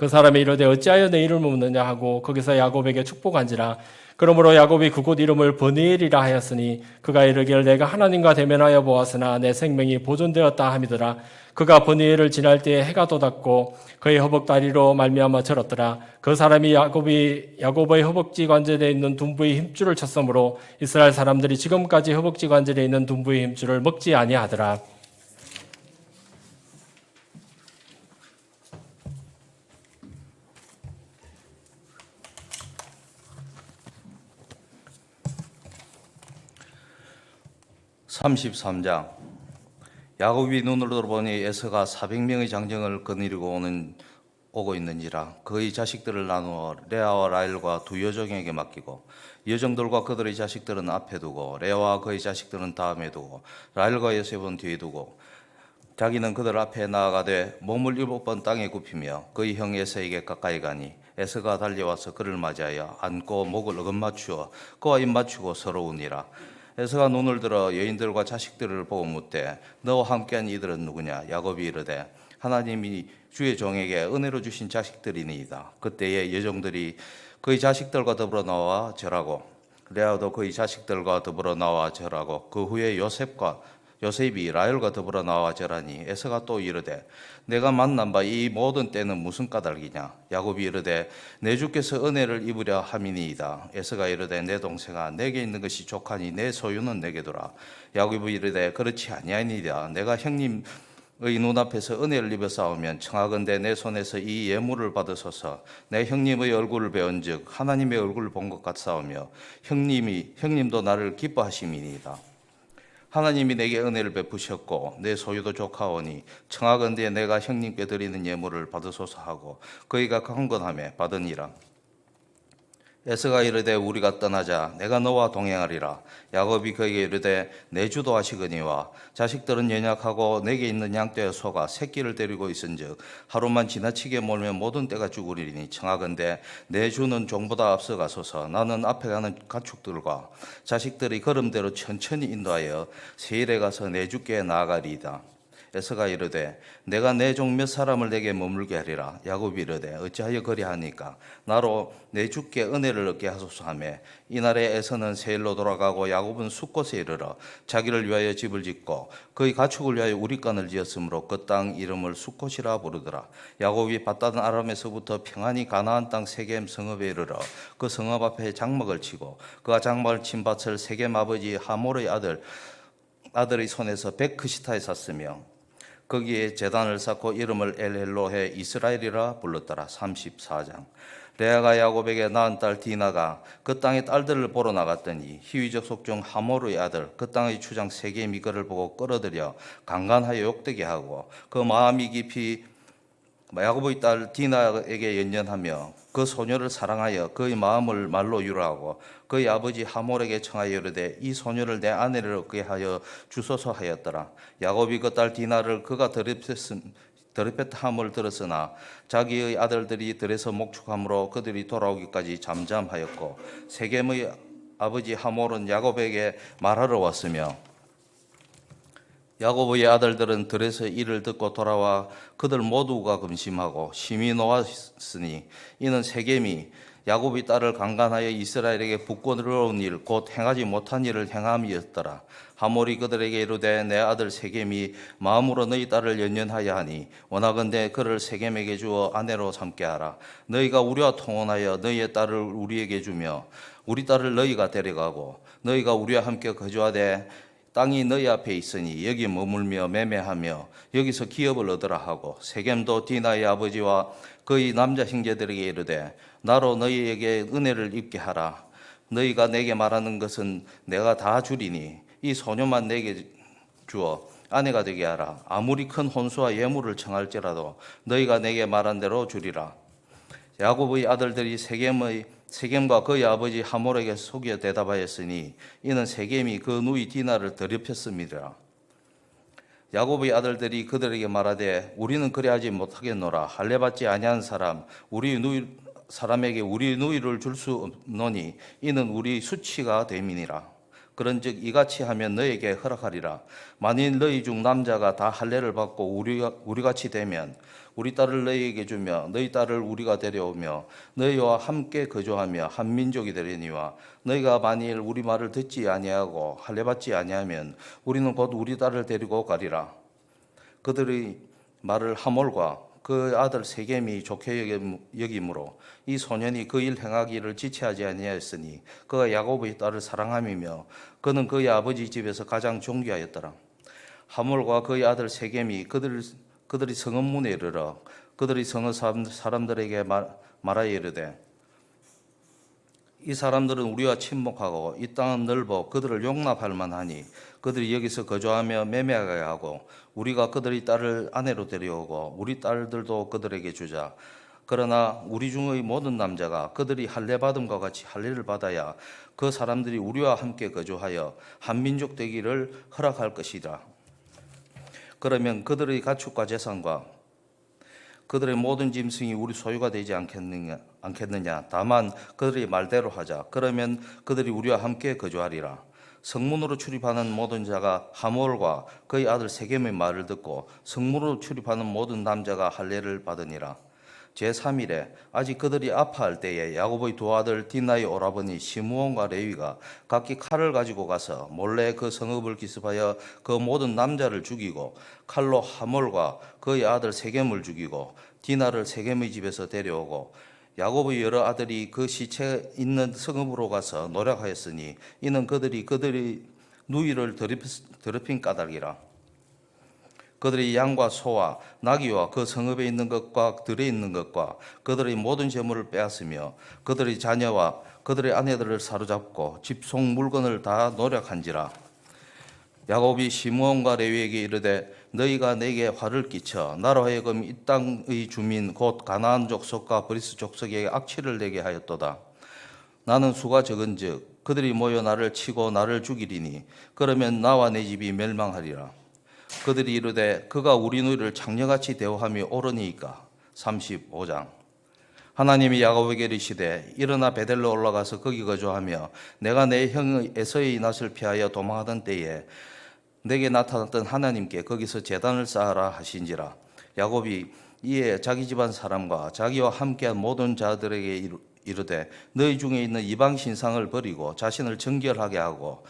그 사람이 이르되 어찌하여 내 이름을 묻느냐 하고 거기서 야곱에게 축복한지라. 그러므로 야곱이 그곳 이름을 버니엘이라 하였으니 그가 이르기를 내가 하나님과 대면하여 보았으나 내 생명이 보존되었다 함이더라. 그가 버니엘을 지날 때에 해가 돋았고 그의 허벅다리로 말미암아 절었더라. 그 사람이 야곱의 허벅지 관절에 있는 둔부의 힘줄을 쳤으므로 이스라엘 사람들이 지금까지 허벅지 관절에 있는 둔부의 힘줄을 먹지 아니하더라. (33장) 야곱이 눈을 들어보니 에서가 400명의 장정을 거느리고 오고 있는지라. 그의 자식들을 나누어 레아와 라헬과 두 여종에게 맡기고 여종들과 그들의 자식들은 앞에 두고 레아와 그의 자식들은 다음에 두고 라헬과 요셉은 뒤에 두고 자기는 그들 앞에 나아가되 몸을 7번 땅에 굽히며 그의 형 에서에게 가까이 가니 에서가 달려와서 그를 맞이하여 안고 목을 어긋맞추어 그와 입맞추고 서러우니라. 에서가 눈을 들어 여인들과 자식들을 보고 묻되 너와 함께한 이들은 누구냐? 야곱이 이르되 하나님이 주의 종에게 은혜로 주신 자식들이니이다. 그때에 여종들이 그의 자식들과 더불어 나와 절하고 레아도 그의 자식들과 더불어 나와 절하고 그 후에 요셉이 라헬과 더불어 나와 절하니 에서가 또 이르되 내가 만난 바 이 모든 때는 무슨 까닭이냐? 야곱이 이르되 내 주께서 은혜를 입으려 함이니이다. 에서가 이르되 내 동생아 내게 있는 것이 족하니 내 소유는 내게 두라. 야곱이 이르되 그렇지 아니하니이다. 내가 형님의 눈앞에서 은혜를 입어 싸우면 청하건대 내 손에서 이 예물을 받으소서. 내 형님의 얼굴을 배운즉 하나님의 얼굴을 본 것 같사오며 형님도 나를 기뻐하심이니이다. 하나님이 내게 은혜를 베푸셨고 내 소유도 족하오니 청하건대 내가 형님께 드리는 예물을 받으소서 하고 그이가 강건함에 받으니라. 에서가 이르되 우리가 떠나자 내가 너와 동행하리라. 야곱이 그에게 이르되 내 주도 하시거니와 자식들은 연약하고 내게 있는 양떼의 소가 새끼를 데리고 있은즉 하루만 지나치게 몰면 모든 떼가 죽으리니 청하건대 내 주는 종보다 앞서 가소서. 나는 앞에 가는 가축들과 자식들이 걸음대로 천천히 인도하여 세일에 가서 내 주께 나아가리이다. 에서가 이르되 내가 내 종 몇 사람을 내게 머물게 하리라. 야곱이 이르되 어찌하여 그리하니까? 나로 내 주께 은혜를 얻게 하소서 하매 이날에 에서는 세일로 돌아가고 야곱은 숫곳에 이르러 자기를 위하여 집을 짓고 그의 가축을 위하여 우리간을 지었으므로 그 땅 이름을 숫곳이라 부르더라. 야곱이 밧다든 아람에서부터 평안히 가나안 땅 세겜 성읍에 이르러 그 성읍 앞에 장막을 치고 그가 장막을 친 밭을 세겜 아버지 하몰의 아들의 손에서 백크시타에 샀으며 거기에 제단을 쌓고 이름을 엘헬로해 이스라엘이라 불렀더라. 34장 레아가 야곱에게 낳은 딸 디나가 그 땅의 딸들을 보러 나갔더니 히위족 속중 하몰의 아들 그 땅의 추장 세겜이 그를 보고 끌어들여 강간하여 욕되게 하고 그 마음이 깊이 야곱의 딸 디나에게 연연하며 그 소녀를 사랑하여 그의 마음을 말로 유로하고 그의 아버지 하몰에게 청하여 이르되 이 소녀를 내 아내를 얻게 하여 주소서 하였더라. 야곱이 그 딸 디나를 그가 더럽혔함을 들었으나 자기의 아들들이 들에서 목축함으로 그들이 돌아오기까지 잠잠하였고 세겜의 아버지 하몰은 야곱에게 말하러 왔으며 야곱의 아들들은 들에서 이를 듣고 돌아와 그들 모두가 근심하고 심히 노하였으니 이는 세겜이 야곱의 딸을 강간하여 이스라엘에게 붙고 들어온 일 곧 행하지 못한 일을 행함이었더라. 하몰이 그들에게 이르되 내 아들 세겜이 마음으로 너희 딸을 연연하여 하니 원하건대 그를 세겜에게 주어 아내로 삼게 하라. 너희가 우리와 통혼하여 너희의 딸을 우리에게 주며 우리 딸을 너희가 데려가고 너희가 우리와 함께 거주하되 땅이 너희 앞에 있으니 여기 머물며 매매하며 여기서 기업을 얻으라 하고 세겜도 디나의 아버지와 그의 남자 형제들에게 이르되 나로 너희에게 은혜를 입게 하라. 너희가 내게 말하는 것은 내가 다 주리니 이 소녀만 내게 주어 아내가 되게 하라. 아무리 큰 혼수와 예물을 청할지라도 너희가 내게 말한 대로 주리라. 야곱의 아들들이 세겜과 그의 아버지 하몰에게 속여 대답하였으니 이는 세겜이 그 누이 디나를 더럽혔음이라. 야곱의 아들들이 그들에게 말하되 우리는 그리하지 못하겠노라. 할례받지 아니한 사람에게 우리 누이를 줄 수 없노니 이는 우리 수치가 됨이니라. 그런즉 이같이 하면 너에게 허락하리라. 만일 너희 중 남자가 다 할례를 받고 우리같이 되면 우리 딸을 너희에게 주며 너희 딸을 우리가 데려오며 너희와 함께 거주하며 한 민족이 되려니와 너희가 만일 우리 말을 듣지 아니하고 할례 받지 아니하면 우리는 곧 우리 딸을 데리고 가리라. 그들의 말을 하몰과 그 아들 세겜이 좋게 여김으로 이 소년이 그 일 행하기를 지체하지 아니하였으니 그가 야곱의 딸을 사랑함이며 그는 그의 아버지 집에서 가장 존귀하였더라. 하몰과 그의 아들 세겜이 그들이 성읍 문에 이르러 그들이 성읍 사람들에게 말하여 이르되 이 사람들은 우리와 친목하고 이 땅은 넓어 그들을 용납할 만하니 그들이 여기서 거주하며 매매하게 하고 우리가 그들의 딸을 아내로 데려오고 우리 딸들도 그들에게 주자. 그러나 우리 중의 모든 남자가 그들이 할례 받음과 같이 할례를 받아야 그 사람들이 우리와 함께 거주하여 한 민족 되기를 허락할 것이라. 그러면 그들의 가축과 재산과 그들의 모든 짐승이 우리 소유가 되지 않겠느냐. 다만 그들의 말대로 하자. 그러면 그들이 우리와 함께 거주하리라. 성문으로 출입하는 모든 자가 하몰과 그의 아들 세겜의 말을 듣고 성문으로 출입하는 모든 남자가 할례를 받으니라. 제3일에 아직 그들이 아파할 때에 야곱의 두 아들 디나의 오라버니 시므온과 레위가 각기 칼을 가지고 가서 몰래 그 성읍을 기습하여 그 모든 남자를 죽이고 칼로 하몰과 그의 아들 세겜을 죽이고 디나를 세겜의 집에서 데려오고 야곱의 여러 아들이 그 시체 있는 성읍으로 가서 노력하였으니 이는 그들의 누이를 더럽힌 까닭이라. 그들의 양과 소와 나귀와 그 성읍에 있는 것과 들에 있는 것과 그들의 모든 재물을 빼앗으며 그들의 자녀와 그들의 아내들을 사로잡고 집속 물건을 다 노력한지라. 야곱이 시므온과 레위에게 이르되 너희가 내게 화를 끼쳐 나로 하여금 이 땅의 주민 곧 가나안 족속과 브리스 족속에게 악취를 내게 하였도다. 나는 수가 적은즉 그들이 모여 나를 치고 나를 죽이리니 그러면 나와 내 집이 멸망하리라. 그들이 이르되 그가 우리 누이를 창녀같이 대우함이 옳으니이까. 35장. 하나님이 야곱에게 이르시되 일어나 베델로 올라가서 거기 거주하며 내가 내 형 에서의 낯을 피하여 도망하던 때에 내게 나타났던 하나님께 거기서 제단을 쌓아라 하신지라. 야곱이 이에 자기 집안 사람과 자기와 함께한 모든 자들에게 이르되 너희 중에 있는 이방 신상을 버리고 자신을 정결하게 하고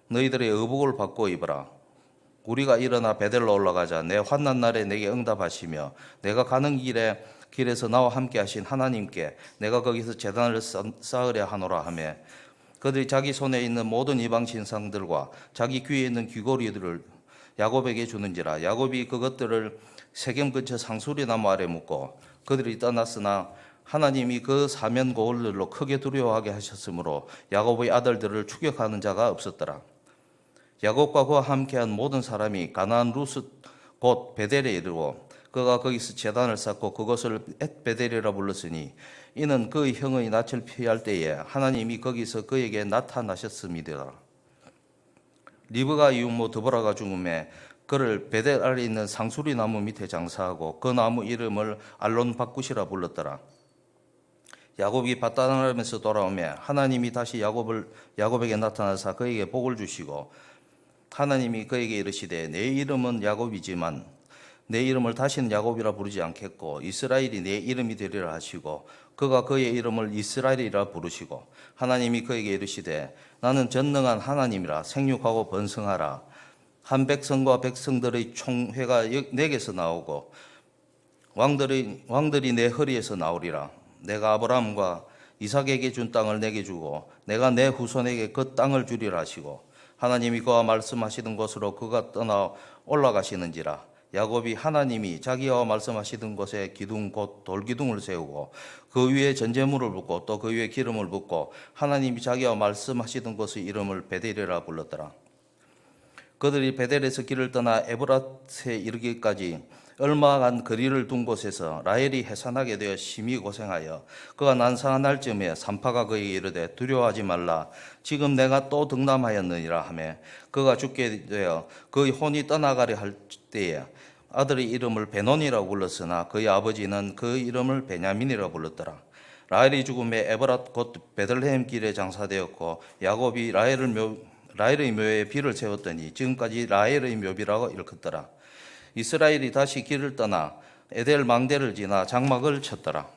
너희들의 의복을 바꿔 입어라. 우리가 일어나 베델로 올라가자. 내 환난 날에 내게 응답하시며 내가 가는 길에서 나와 함께 하신 하나님께 내가 거기서 제단을 쌓으려 하노라 하며 그들이 자기 손에 있는 모든 이방 신상들과 자기 귀에 있는 귀고리들을 야곱에게 주는지라. 야곱이 그것들을 세겜 근처 상수리 나무 아래 묻고 그들이 떠났으나 하나님이 그 사면 고을들로 크게 두려워하게 하셨으므로 야곱의 아들들을 추격하는 자가 없었더라. 야곱과 그와 함께한 모든 사람이 가나안 루스 곧 베델에 이르고 그가 거기서 제단을 쌓고 그것을 엣베델이라 불렀으니 이는 그의 형의 낯을 피할 때에 하나님이 거기서 그에게 나타나셨음이더라. 리브가 이웃모 드보라가 죽음에 그를 베델 아래 있는 상수리 나무 밑에 장사하고 그 나무 이름을 알론 바꾸시라 불렀더라. 야곱이 밧단아람에서 돌아오며 하나님이 다시 야곱에게 나타나사 그에게 복을 주시고 하나님이 그에게 이르시되 내 이름은 야곱이지만 내 이름을 다시는 야곱이라 부르지 않겠고 이스라엘이 내 이름이 되리라 하시고 그가 그의 이름을 이스라엘이라 부르시고 하나님이 그에게 이르시되 나는 전능한 하나님이라 생육하고 번성하라. 한 백성과 백성들의 총회가 내게서 나오고 왕들이 내 허리에서 나오리라. 내가 아브라함과 이삭에게 준 땅을 내게 주고 내가 내 후손에게 그 땅을 주리라 하시고 하나님이 그와 말씀하시던 곳으로 그가 떠나 올라가시는지라. 야곱이 하나님이 자기와 말씀하시던 곳에 기둥 곧 돌기둥을 세우고 그 위에 전제물을 붓고 또 그 위에 기름을 붓고 하나님이 자기와 말씀하시던 곳의 이름을 베델이라 불렀더라. 그들이 베델에서 길을 떠나 에브랏에 이르기까지 얼마간 거리를 둔 곳에서 라헬이 해산하게 되어 심히 고생하여 그가 난사한 날쯤에 산파가 그에게 이르되 두려워하지 말라. 지금 내가 또 득남하였느니라 하며 그가 죽게 되어 그의 혼이 떠나가려 할 때에 아들의 이름을 베논이라고 불렀으나 그의 아버지는 그 이름을 베냐민이라고 불렀더라. 라헬이 죽음에 에브랏 곧 베들레헴 길에 장사되었고 야곱이 라헬의 묘에 비를 세웠더니 지금까지 라헬의 묘비라고 일컫더라. 이스라엘이 다시 길을 떠나 에델 망대를 지나 장막을 쳤더라.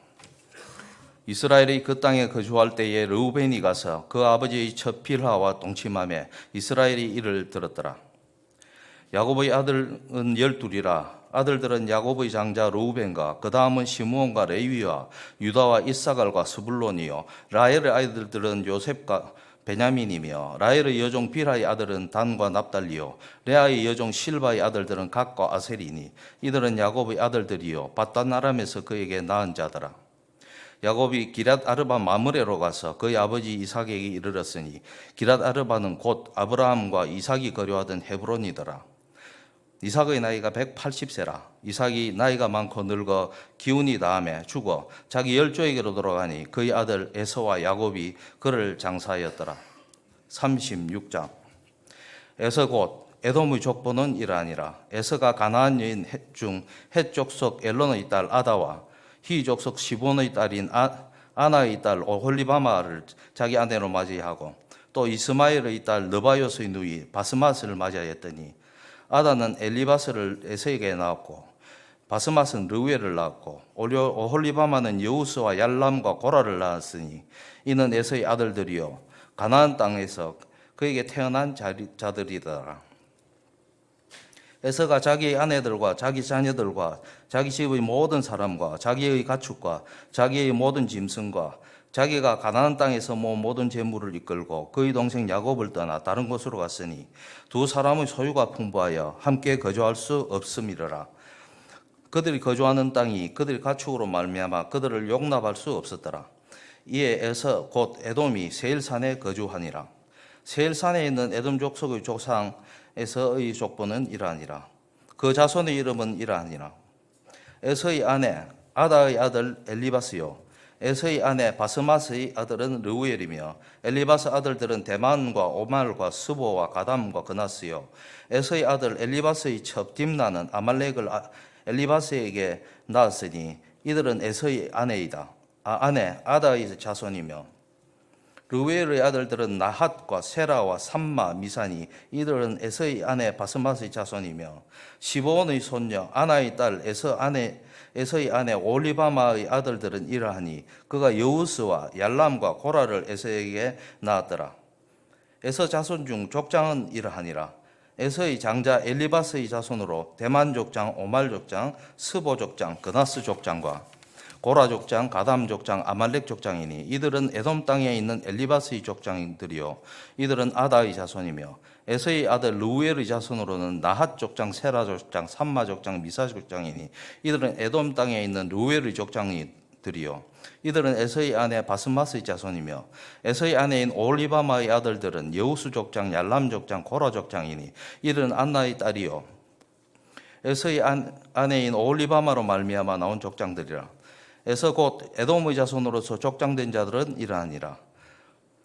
이스라엘이 그 땅에 거주할 때에 르우벤이 가서 그 아버지의 첫 빌하와 동침하며 이스라엘이 이를 들었더라. 야곱의 아들은 12이라. 아들들은 야곱의 장자 르우벤과 그 다음은 시므온과 레위와 유다와 이사갈과 스불론이요. 라헬의 아들들은 요셉과 베냐민이며 라헬의 여종 빌하의 아들은 단과 납달리요. 레아의 여종 실바의 아들들은 갓과 아셀이니 이들은 야곱의 아들들이요. 바단 아람에서 그에게 낳은 자더라. 야곱이 기랏 아르바 마므레로 가서 그의 아버지 이삭에게 이르렀으니 기랏 아르바는 곧 아브라함과 이삭이 거류하던 헤브론이더라. 이삭의 나이가 180세라. 이삭이 나이가 많고 늙어 기운이 다함에 죽어 자기 열조에게로 돌아가니 그의 아들 에서와 야곱이 그를 장사하였더라. 36장. 에서 곧 에돔의 족보는 이러하니라. 에서가 가나안 여인 중 헷 족속 엘론의 딸 아다와 히 족속 시본의 딸인 아나의 딸 오홀리바마를 자기 아내로 맞이하고 또 이스마엘의 딸 느바요스의 누이 바스맛을 맞이하였더니 아다는 엘리바스를 에서에게 낳았고 바스맛은 르우엘을 낳았고 오홀리바마는 여우스와 얄람과 고라를 낳았으니 이는 에서의 아들들이요 가나안 땅에서 그에게 태어난 자들이더라. 에서가 자기의 아내들과 자기 자녀들과 자기 집의 모든 사람과 자기의 가축과 자기의 모든 짐승과 자기가 가나안 땅에서 모은 모든 재물을 이끌고 그의 동생 야곱을 떠나 다른 곳으로 갔으니 두 사람의 소유가 풍부하여 함께 거주할 수 없음이러라. 그들이 거주하는 땅이 그들의 가축으로 말미암아 그들을 용납할 수 없었더라. 이에 에서 곧 에돔이 세일산에 거주하니라. 세일산에 있는 에돔 족속의 조상에서의 족보는 이러하니라. 그 자손의 이름은 이러하니라. 에서의 아내 아다의 아들 엘리바스요 에서의 아내 바스맛의 아들은 르우엘이며 엘리바스 아들들은 데만과 오말과 스보와 가담과 그나스요. 에서의 아들 엘리바스의 첩 딥나는 아말렉을 엘리바스에게 낳았으니 이들은 에서의 아내이다. 아내 아다의 자손이며 르우엘의 아들들은 나핫과 세라와 삼마 미사니 이들은 에서의 아내 바스맛의 자손이며 시보온의 손녀 아나의 딸 에서의 아내 올리바마의 아들들은 이러하니 그가 여우스와 얄람과 고라를 에서에게 낳았더라. 에서 자손 중 족장은 이러하니라. 에서의 장자 엘리바스의 자손으로 대만 족장, 오말 족장, 스보 족장, 그나스 족장과 고라 족장, 가담 족장, 아말렉 족장이니 이들은 에돔 땅에 있는 엘리바스의 족장들이요 이들은 아다의 자손이며 에서의 아들 르우엘의 자손으로는 나핫 족장, 세라 족장, 삼마 족장, 미사 족장이니 이들은 에돔 땅에 있는 르우엘의 족장들이요 이들은 에서의 아내 바스맛의 자손이며 에서의 아내인 올리바마의 아들들은 여우스 족장, 얄람 족장, 고라 족장이니 이들은 안나의 딸이요 에서의 아내인 올리바마로 말미암아 나온 족장들이라. 에서 곧 에돔의 자손으로서 족장된 자들은 이러하니라.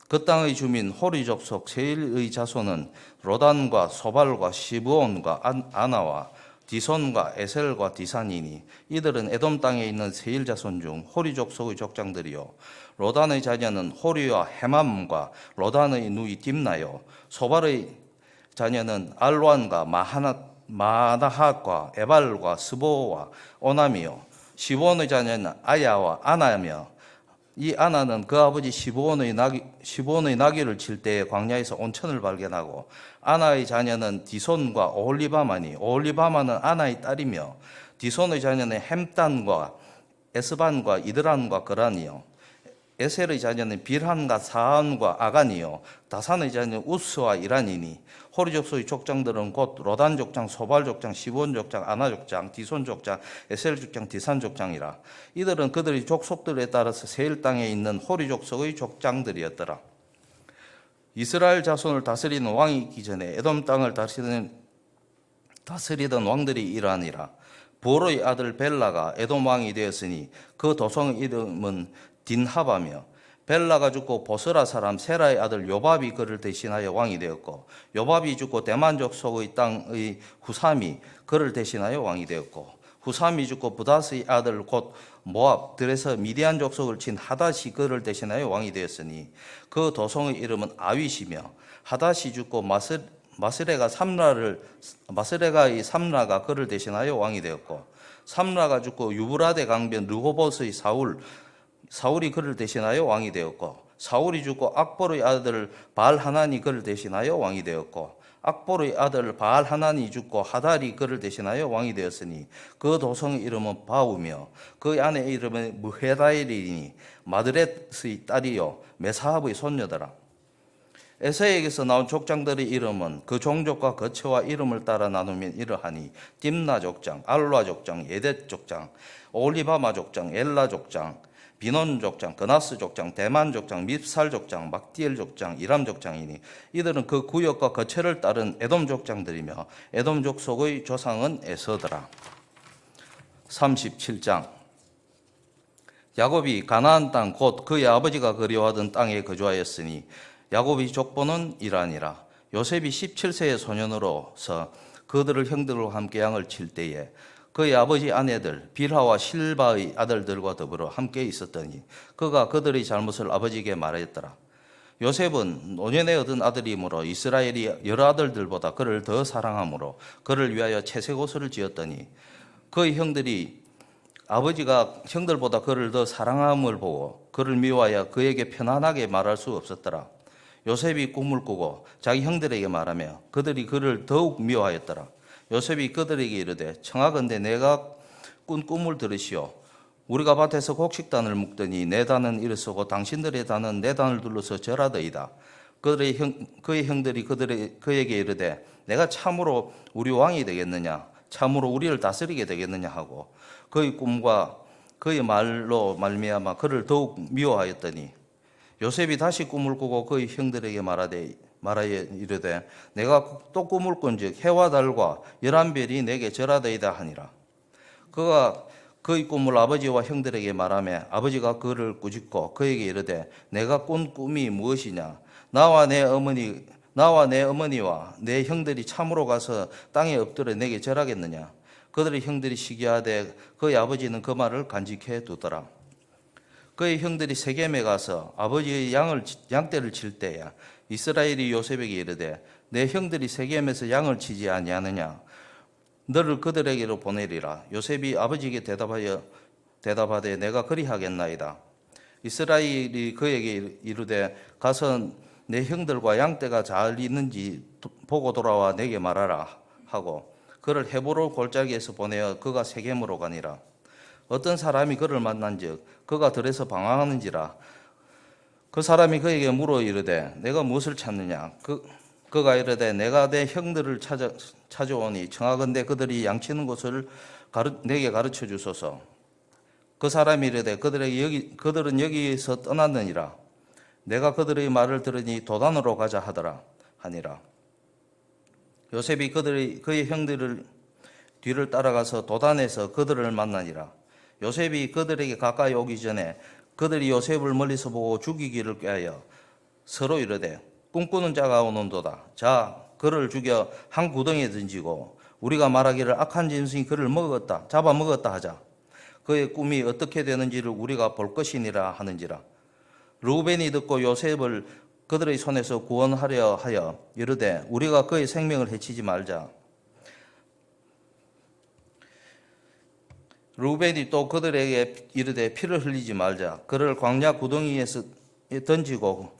그 땅의 주민 호리 족속 세일의 자손은 로단과 소발과 시브온과 아나와 디손과 에셀과 디산이니 이들은 에돔 땅에 있는 세일 자손 중 호리 족속의 족장들이요 로단의 자녀는 호리와 헤맘과 로단의 누이 딥나요 소발의 자녀는 알완과 마나핫과 에발과 스보와 오남이요 시브온의 자녀는 아야와 아나며 이 아나는 그 아버지 시브온의 나귀를 칠 때에 광야에서 온천을 발견하고 아나의 자녀는 디손과 오홀리바마니 오홀리바마는 아나의 딸이며 디손의 자녀는 햄단과 에스반과 이드란과 그란이요 에셀의 자녀는 빌한과 사한과 아간이요 다산의 자녀는 우스와 이란이니 호리 족속의 족장들은 곧 로단 족장, 소발 족장, 시브온 족장, 아나 족장, 디손 족장, 에셀 족장, 디산 족장이라. 이들은 그들의 족속들에 따라서 세일 땅에 있는 호리 족속의 족장들이었더라. 이스라엘 자손을 다스리는 왕이 있기 전에 에돔 땅을 다스리던 왕들이 이러하니라. 보로의 아들 벨라가 에돔 왕이 되었으니 그 도성의 이름은 딘하바며 벨라가 죽고 보스라 사람 세라의 아들 요밥이 그를 대신하여 왕이 되었고 요밥이 죽고 대만 족속의 땅의 후삼이 그를 대신하여 왕이 되었고 후삼이 죽고 부다스의 아들 곧 모압 들에서 미디안 족속을 친 하닷이 그를 대신하여 왕이 되었으니 그 도성의 이름은 아윗이며 하닷이 죽고 마스레가의 삼라가 그를 대신하여 왕이 되었고 삼라가 죽고 유브라데 강변 르호봇의 사울이 그를 대신하여 왕이 되었고 사울이 죽고 악bor의 아들 바알하난이 그를 대신하여 왕이 되었고 악bor의 아들 바알하난이 죽고 하달이 그를 대신하여 왕이 되었으니 그 도성의 이름은 바우며 그 아내의 이름은 무헤다엘이니 마드렛의 딸이요 메사합의 손녀더라. 에서에게서 나온 족장들의 이름은 그 종족과 거처와 이름을 따라 나누면 이러하니 딥나 족장, 알라 족장, 예뎃 족장, 올리바마 족장, 엘라 족장, 비논 족장, 그나스 족장, 대만 족장, 밉살 족장, 막디엘 족장, 이람 족장이니 이들은 그 구역과 거처를 따른 에돔 족장들이며 에돔 족속의 조상은 에서더라. 37장 야곱이 가나안 땅 곧 그의 아버지가 그리워하던 땅에 거주하였으니 야곱의 족보는 이러하니라. 요셉이 17세의 소년으로서 그들을 형들과 함께 양을 칠 때에 그의 아버지 아내들 빌하와 실바의 아들들과 더불어 함께 있었더니 그가 그들의 잘못을 아버지에게 말하였더라. 요셉은 노년에 얻은 아들이므로 이스라엘이 여러 아들들보다 그를 더 사랑하므로 그를 위하여 채색 옷을 지었더니 그의 형들이 아버지가 형들보다 그를 더 사랑함을 보고 그를 미워하여 그에게 편안하게 말할 수 없었더라. 요셉이 꿈을 꾸고 자기 형들에게 말하며 그들이 그를 더욱 미워하였더라. 요셉이 그들에게 이르되 청하건대 내가 꾼 꿈을 들으시오. 우리가 밭에서 곡식단을 묶더니 내 단은 일어서고 당신들의 단은 내 단을 둘러서 절하더이다. 그의 형들이 그에게 이르되 내가 참으로 우리 왕이 되겠느냐 참으로 우리를 다스리게 되겠느냐 하고 그의 꿈과 그의 말로 말미암아 그를 더욱 미워하였더니 요셉이 다시 꿈을 꾸고 그의 형들에게 말하여 이르되 내가 또 꿈을 꾼즉 해와 달과 11별이 내게 절하더이다 하니라. 그가 그의 꿈을 아버지와 형들에게 말하며 아버지가 그를 꾸짖고 그에게 이르되 내가 꾼 꿈이 무엇이냐 나와 내 어머니와 내 형들이 참으로 가서 땅에 엎드려 내게 절하겠느냐. 그들의 형들이 시기하되 그의 아버지는 그 말을 간직해 두더라. 그의 형들이 세겜에 가서 아버지의 양떼를 칠 때야 이스라엘이 요셉에게 이르되 내 형들이 세겜에서 양을 치지 아니하느냐 너를 그들에게로 보내리라. 요셉이 아버지에게 대답하되 내가 그리하겠나이다. 이스라엘이 그에게 이르되 가서 내 형들과 양떼가 잘 있는지 보고 돌아와 내게 말하라 하고 그를 헤브론 골짜기에서 보내어 그가 세겜으로 가니라. 어떤 사람이 그를 만난즉 그가 들에서 방황하는지라. 그 사람이 그에게 물어 이르되 내가 무엇을 찾느냐. 그가 이르되 내가 내 형들을 찾아오니 청하건대 그들이 양치는 곳을 내게 가르쳐 주소서. 그 사람이 이르되 그들은 여기서 떠났느니라. 내가 그들의 말을 들으니 도단으로 가자 하니라. 요셉이 그의 형들을 뒤를 따라가서 도단에서 그들을 만나니라. 요셉이 그들에게 가까이 오기 전에 그들이 요셉을 멀리서 보고 죽이기를 꾀하여 서로 이르되 꿈꾸는 자가 오는도다. 자 그를 죽여 한 구덩이에 던지고 우리가 말하기를 악한 짐승이 그를 잡아먹었다 하자. 그의 꿈이 어떻게 되는지를 우리가 볼 것이니라 하는지라. 르우벤이 듣고 요셉을 그들의 손에서 구원하려 하여 이르되 우리가 그의 생명을 해치지 말자. 르우벤이 또 그들에게 이르되 피를 흘리지 말자. 그를 광야 구덩이에서 던지고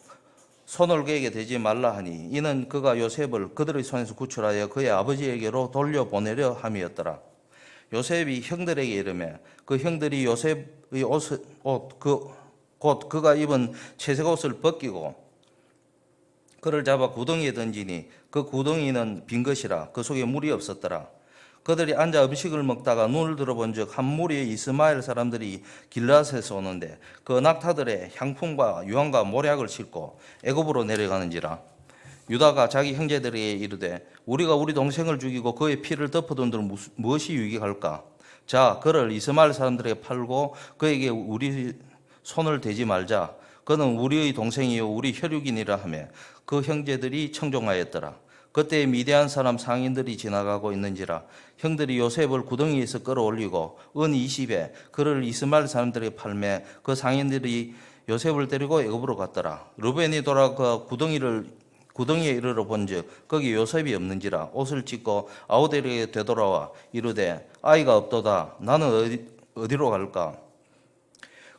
손을 그에게 대지 말라 하니 이는 그가 요셉을 그들의 손에서 구출하여 그의 아버지에게로 돌려보내려 함이었더라. 요셉이 형들에게 이르매 그 형들이 요셉의 곧 그가 입은 채색 옷을 벗기고 그를 잡아 구덩이에 던지니 그 구덩이는 빈 것이라 그 속에 물이 없었더라. 그들이 앉아 음식을 먹다가 눈을 들어본즉 한 무리의 이스마엘 사람들이 길라앗에서 오는데 그 낙타들의 향품과 유황과 모략을 싣고 애굽으로 내려가는지라. 유다가 자기 형제들에게 이르되 우리가 우리 동생을 죽이고 그의 피를 덮어둔들 무엇이 유익할까? 자 그를 이스마엘 사람들에게 팔고 그에게 우리 손을 대지 말자. 그는 우리의 동생이요 우리 혈육이니라 하며 그 형제들이 청종하였더라. 그때 미디안 사람 상인들이 지나가고 있는지라 형들이 요셉을 구덩이에서 끌어올리고 은 20에 그를 이스마엘 사람들에게 팔매 그 상인들이 요셉을 데리고 애굽으로 갔더라. 르벤이 돌아가 구덩이에 이르러 본즉 거기 요셉이 없는지라 옷을 찢고 아우들에게 되돌아와 이르되 아이가 없도다. 나는 어디로 갈까?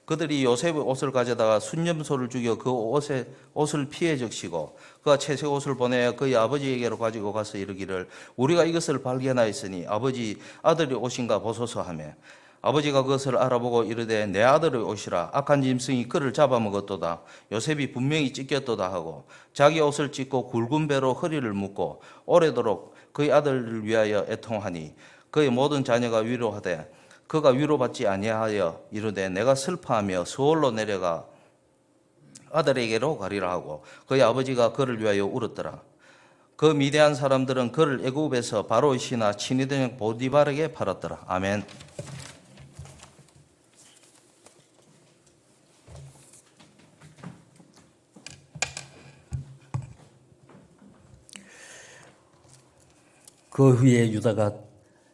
그들이 요셉의 옷을 가져다가 순념소를 죽여 그 옷을 피해 적시고 그가 채색 옷을 보내 그의 아버지에게로 가지고 가서 이르기를 우리가 이것을 발견하였으니 아버지 아들이 옷인가 보소서 하며 아버지가 그것을 알아보고 이르되 내 아들의 옷이라 악한 짐승이 그를 잡아먹었도다. 요셉이 분명히 찢겼도다 하고 자기 옷을 찢고 굵은 배로 허리를 묶고 오래도록 그의 아들을 위하여 애통하니 그의 모든 자녀가 위로하되 그가 위로받지 아니하여 이르되 내가 슬퍼하며 서울로 내려가 아들에게로 가리라 하고 그의 아버지가 그를 위하여 울었더라. 그 미대한 사람들은 그를 애굽에서 바로의 신하 친위대장 보디발에게 팔았더라. 아멘. 그 후에 유다가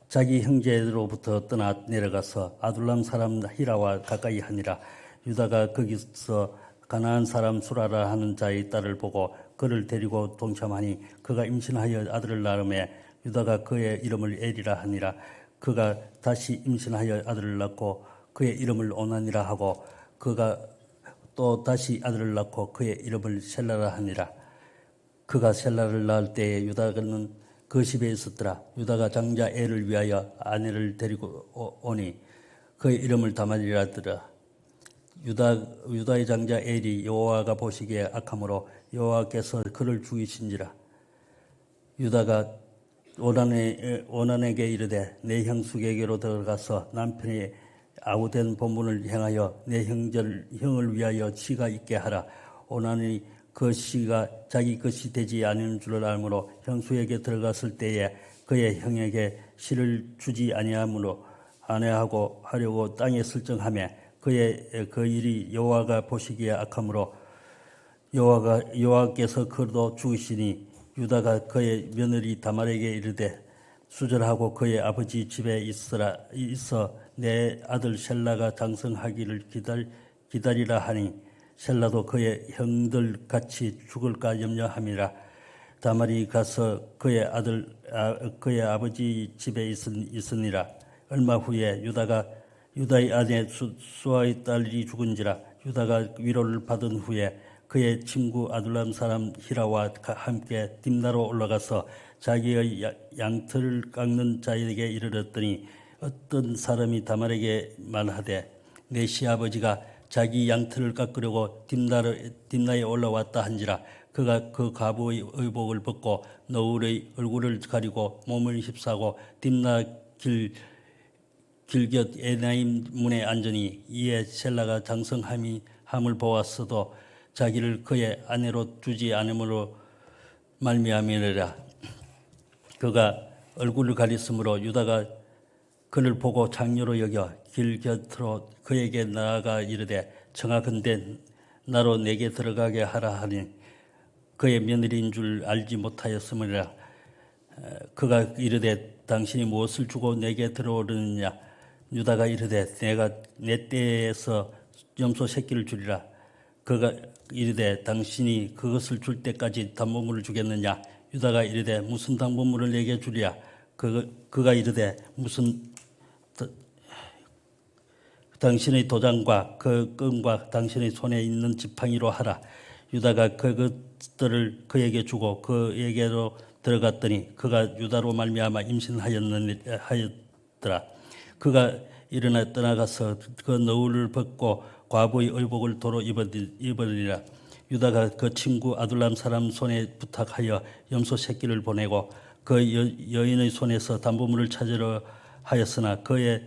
자기 형제로부터 떠나 내려가서 아둘람 사람 히라와 가까이 하니라. 유다가 거기서 가나안 사람 수라라 하는 자의 딸을 보고 그를 데리고 동참하니 그가 임신하여 아들을 낳음에 유다가 그의 이름을 에리라 하니라. 그가 다시 임신하여 아들을 낳고 그의 이름을 오난이라 하고 그가 또 다시 아들을 낳고 그의 이름을 셀라라 하니라. 그가 셀라를 낳을 때에 유다는 그 집에 있었더라. 유다가 장자 엘을 위하여 아내를 데리고 오니 그의 이름을 다말이라 하더라. 유다의 장자 엘이 여호와가 보시기에 악함으로 여호와께서 그를 죽이신지라. 유다가 오난에게 이르되 내 형수에게로 들어가서 남편의 아우된 본분을 행하여 내 형을 위하여 시가 있게 하라. 오난이 그 시가 자기 것이 되지 않은 줄을 알므로 형수에게 들어갔을 때에 그의 형에게 시를 주지 아니하므로 아내하고 하려고 땅에 설정하며 그의 그 일이 여호와가 보시기에 악함으로 여호와께서 그도 죽으시니 유다가 그의 며느리 다말에게 이르되 수절하고 그의 아버지 집에 있어 내 아들 셀라가 장성하기를 기다리라 하니 셀라도 그의 형들 같이 죽을까 염려함이라. 다말이 가서 그의 아버지 집에 있으니라. 얼마 후에 유다의 아내 수아의 딸이 죽은지라. 유다가 위로를 받은 후에 그의 친구 아둘람 사람 히라와 함께 딥나로 올라가서 자기의 양털을 깎는 자에게 이르렀더니 어떤 사람이 다말에게 말하되 내 시아버지가 자기 양털을 깎으려고 딥나에 올라왔다 한지라. 그가 그 과부의 의복을 벗고 너울의 얼굴을 가리고 몸을 휩싸고 딥나 길곁 에나임 문에 앉으니 이에 셀라가 장성함을 보았어도 자기를 그의 아내로 두지 않음으로 말미암이라. 그가 얼굴을 가렸으므로 유다가 그를 보고 장녀로 여겨 길 곁으로 그에게 나아가 이르되 청하건대 나로 내게 들어가게 하라 하니 그의 며느리인 줄 알지 못하였으므라. 그가 이르되 당신이 무엇을 주고 내게 들어오느냐. 유다가 이르되 내가 내 떼에서 염소 새끼를 주리라. 그가 이르되 당신이 그것을 줄 때까지 담보물을 주겠느냐. 유다가 이르되 무슨 담보물을 내게 주리야. 그가 이르되 무슨 당신의 도장과 그 끈과 당신의 손에 있는 지팡이로 하라. 유다가 그것들을 그에게 주고 그에게로 들어갔더니 그가 유다로 말미암아 임신하였더라. 그가 일어나 떠나가서 그 너울을 벗고 과부의 의복을 도로 입으리라. 유다가 그 친구 아둘람 사람 손에 부탁하여 염소 새끼를 보내고 그 여인의 손에서 담보물을 찾으려 하였으나 그의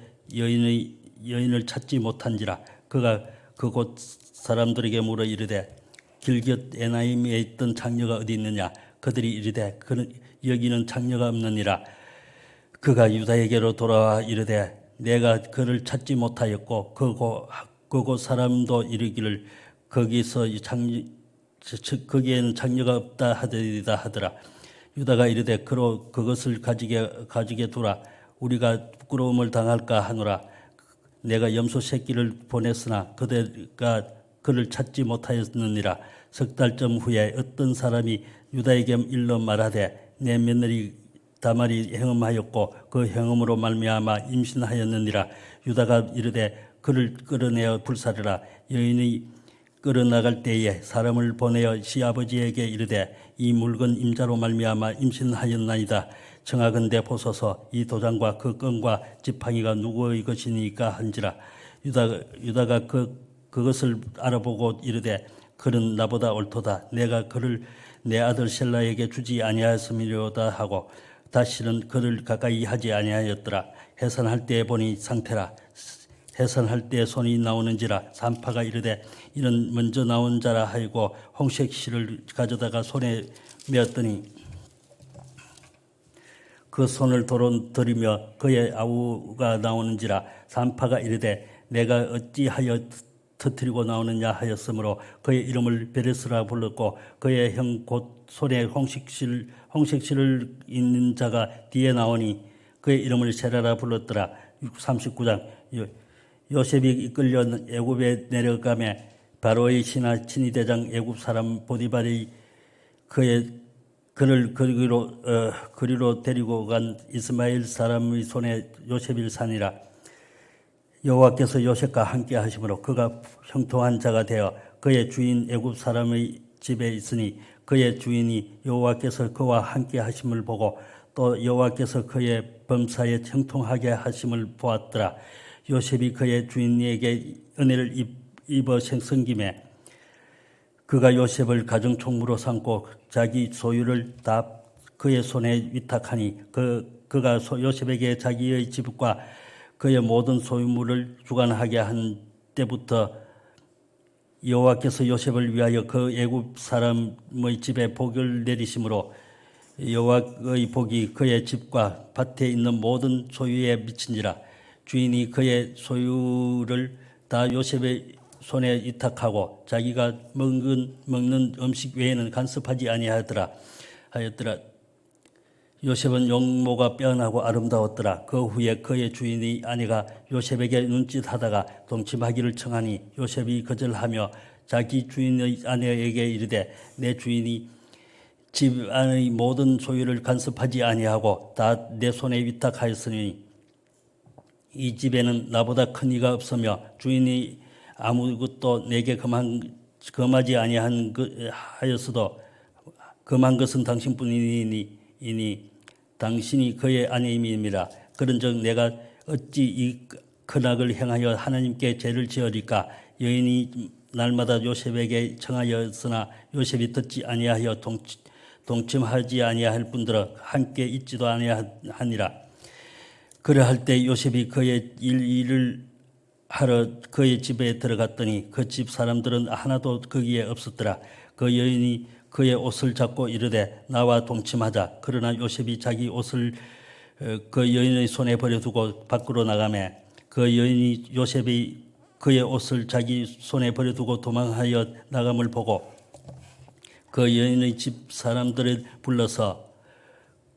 여인을 찾지 못한지라. 그가 그곳 사람들에게 물어 이르되 길곁 에나임에 있던 장녀가 어디 있느냐. 그들이 이르되 여기는 장녀가 없느니라. 그가 유다에게로 돌아와 이르되 내가 그를 찾지 못하였고 그곳 사람도 이르기를 거기에는 장녀가 없다 하더라. 유다가 이르되 그로 그것을 가지게 두라. 우리가 부끄러움을 당할까 하노라. 내가 염소 새끼를 보냈으나 그대가 그를 찾지 못하였느니라. 석 달쯤 후에 어떤 사람이 유다에게 일러 말하되 내 며느리 다말이 행음하였고 그 행음으로 말미암아 임신하였느니라. 유다가 이르되 그를 끌어내어 불사르라. 여인이 끌어나갈 때에 사람을 보내어 시아버지에게 이르되 이 물건 임자로 말미암아 임신하였나이다. 청하건대 보소서 이 도장과 그 끈과 지팡이가 누구의 것이니까 한지라. 유다가 그것을 알아보고 이르되 그는 나보다 옳도다. 내가 그를 내 아들 셀라에게 주지 아니하였음이로다 하고 다시는 그를 가까이 하지 아니하였더라. 해산할 때 보니 상태라. 해산할 때 손이 나오는지라. 산파가 이르되 이는 먼저 나온 자라 하고 홍색실을 가져다가 손에 메었더니 그 손을 도로 들이며 그의 아우가 나오는지라. 산파가 이르되 내가 어찌하여 터뜨리고 나오느냐 하였으므로 그의 이름을 베레스라 불렀고 그의 형 곧 손에 홍색실을 있는 자가 뒤에 나오니 그의 이름을 세라라 불렀더라. 39장 요셉이 이끌려 애굽에 내려가매 바로의 신하 친위대장 애굽 사람 보디발이 그를 그리로 데리고 간 이스마엘 사람의 손에 요셉을 산이라. 여호와께서 요셉과 함께 하심으로 그가 형통한 자가 되어 그의 주인 애굽 사람의 집에 있으니 그의 주인이 여호와께서 그와 함께 하심을 보고 또 여호와께서 그의 범사에 형통하게 하심을 보았더라. 요셉이 그의 주인에게 은혜를 입어 생성김에 그가 요셉을 가정총무로 삼고 자기 소유를 다 그의 손에 위탁하니 그가 요셉에게 자기의 집과 그의 모든 소유물을 주관하게 한 때부터 여호와께서 요셉을 위하여 그 애굽 사람의 집에 복을 내리심으로 여호와의 복이 그의 집과 밭에 있는 모든 소유에 미친지라. 주인이 그의 소유를 다 요셉의 손에 위탁하고 자기가 먹는 음식 외에는 간섭하지 아니하였더라. 요셉은 용모가 빼어나고 아름다웠더라. 그 후에 그의 주인의 아내가 요셉에게 눈짓하다가 동침하기를 청하니 요셉이 거절하며 자기 주인의 아내에게 이르되 내 주인이 집 안의 모든 소유를 간섭하지 아니하고 다 내 손에 위탁하였으니 이 집에는 나보다 큰 이가 없으며 주인이 아무것도 내게 금하지 아니하였어도 금한 것은 당신뿐이니 당신이 그의 아내임이니라. 그런즉 내가 어찌 이 큰악을 행하여 하나님께 죄를 지으리까. 여인이 날마다 요셉에게 청하였으나 요셉이 듣지 아니하여 동침하지 아니할 뿐더러 함께 있지도 아니하니라. 그러할 때 요셉이 그의 일을 하러 그의 집에 들어갔더니 그 집 사람들은 하나도 거기에 없었더라. 그 여인이 그의 옷을 잡고 이르되 나와 동침하자. 그러나 요셉이 자기 옷을 그 여인의 손에 버려두고 밖으로 나가매 그 여인이 요셉이 그의 옷을 자기 손에 버려두고 도망하여 나감을 보고 그 여인의 집 사람들을 불러서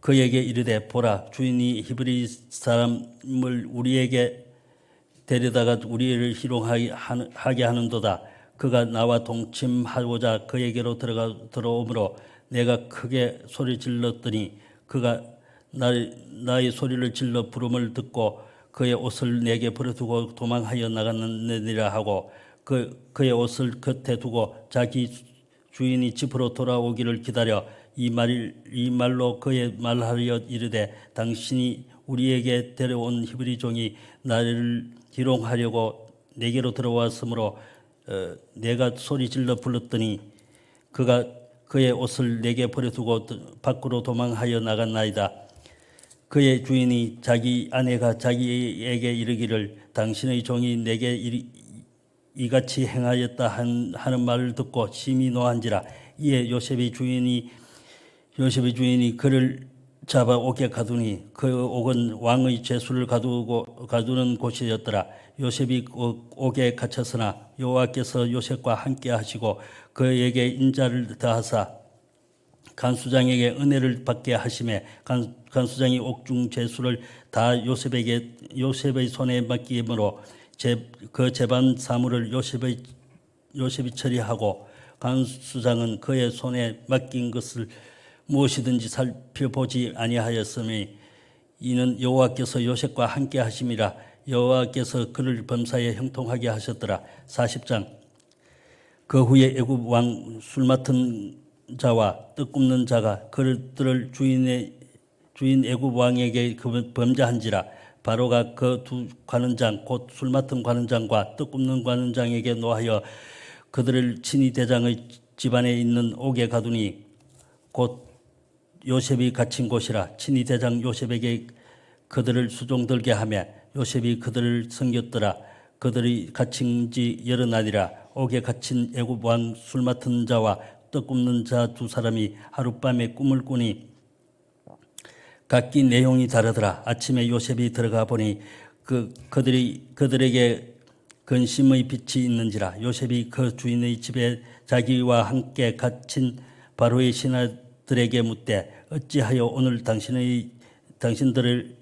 그에게 이르되 보라 주인이 히브리 사람을 우리에게 데려다가 우리를 희롱하게 하는도다. 그가 나와 동침하고자 그에게로 들어오므로 내가 크게 소리 질렀더니 그가 나의 소리를 질러 부름을 듣고 그의 옷을 내게 버려두고 도망하여 나갔느니라 하고 그의 옷을 곁에 두고 자기 주인이 집으로 돌아오기를 기다려 이 말로 그의 말하여 이르되 당신이 우리에게 데려온 히브리 종이 나를 희롱하려고 내게로 들어왔으므로 내가 소리 질러 불렀더니 그가 그의 옷을 내게 버려두고 밖으로 도망하여 나갔나이다. 그의 주인이 자기 아내가 자기에게 이르기를 당신의 종이 내게 이같이 행하였다 하는 말을 듣고 심히 노한지라. 이에 요셉의 주인이 그를 잡아 옥에 가두니 그 옥은 왕의 죄수를 가두는 곳이었더라. 요셉이 옥에 갇혔으나 여호와께서 요셉과 함께 하시고 그에게 인자를 더하사 간수장에게 은혜를 받게 하심에 간수장이 옥중 제수를 다 요셉의 손에 맡기므로 그 재반 사물을 요셉이 처리하고 간수장은 그의 손에 맡긴 것을 무엇이든지 살펴보지 아니하였으니 이는 여호와께서 요셉과 함께 하심이라. 여호와께서 그를 범사에 형통하게 하셨더라. 40장. 그 후에 애굽 왕 술 맡은 자와 떡 굽는 자가 그들을 주인 애굽 왕에게 범죄한지라. 바로가 그 두 관원장 곧 술 맡은 관원장과 떡 굽는 관원장에게 노하여 그들을 친위 대장의 집안에 있는 옥에 가두니 곧 요셉이 갇힌 곳이라. 친위 대장 요셉에게 그들을 수종들게 하며 요셉이 그들을 섬겼더라. 그들이 갇힌 지 여러 날이라. 옥에 갇힌 애굽 왕 술 맡은 자와 떡 굽는 자 두 사람이 하룻밤에 꿈을 꾸니 각기 내용이 다르더라. 아침에 요셉이 들어가 보니 그들에게 근심의 빛이 있는지라. 요셉이 그 주인의 집에 자기와 함께 갇힌 바로의 신하들에게 묻되 어찌하여 오늘 당신들의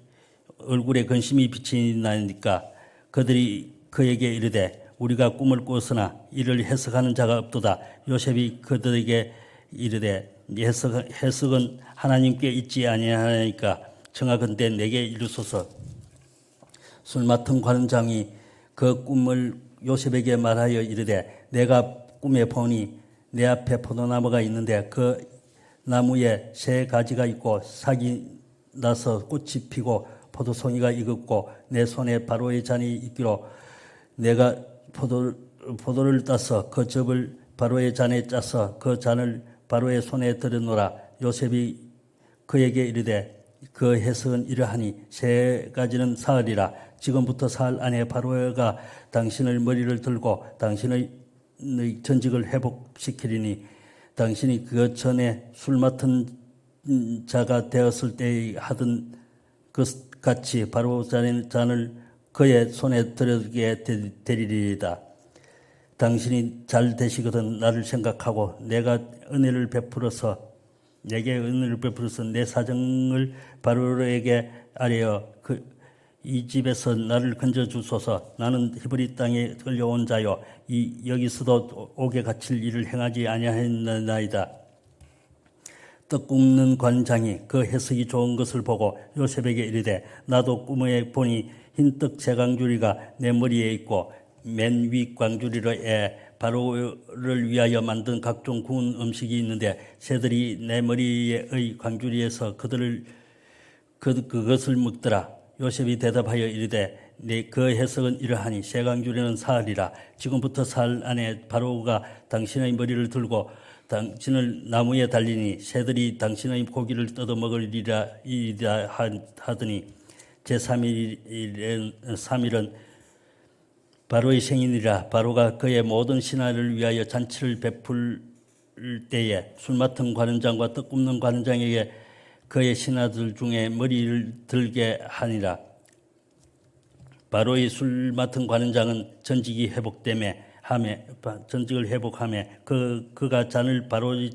얼굴에 근심이 비치나니까. 그들이 그에게 이르되 우리가 꿈을 꾸었으나 이를 해석하는 자가 없도다. 요셉이 그들에게 이르되 해석은 하나님께 있지 아니하니까 청하건대 내게 이르소서. 술 맡은 관원장이 그 꿈을 요셉에게 말하여 이르되 내가 꿈에 보니 내 앞에 포도나무가 있는데 그 나무에 새 가지가 있고 싹이 나서 꽃이 피고 포도송이가 익었고 내 손에 바로의 잔이 있기로 내가 포도를 따서 그 즙을 바로의 잔에 짜서 그 잔을 바로의 손에 들여놓으라. 요셉이 그에게 이르되 그 해석은 이러하니 세 가지는 사흘이라. 지금부터 사흘 안에 바로가 당신의 머리를 들고 당신의 전직을 회복시키리니 당신이 그 전에 술 맡은 자가 되었을 때 하던 것 같이 바로 잔을 그의 손에 들게 되리리이다. 당신이 잘 되시거든 나를 생각하고 내게 은혜를 베풀어서 내 사정을 바로에게 아뢰어 이 집에서 나를 건져 주소서. 나는 히브리 땅에 끌려온 자요 여기서도 옥에 갇힐 일을 행하지 아니하였나이다. 떡 굽는 관장이 그 해석이 좋은 것을 보고 요셉에게 이르되 나도 꿈에 보니 흰떡 세 광주리가 내 머리에 있고 맨 위 광주리에 바로를 위하여 만든 각종 구운 음식이 있는데 새들이 내 머리의 광주리에서 그것을 먹더라. 요셉이 대답하여 이르되 그 해석은 이러하니 세 광주리는 사흘이라. 지금부터 사흘 안에 바로가 당신의 머리를 들고 당신을 나무에 달리니 새들이 당신의 고기를 뜯어 먹으리라 하더니 제3일은 바로의 생일이라. 바로가 그의 모든 신하를 위하여 잔치를 베풀 때에 술 맡은 관원장과 떡 굽는 관원장에게 그의 신하들 중에 머리를 들게 하니라. 바로의 술 맡은 관원장은 전직을 회복하며 그가 잔을 바로의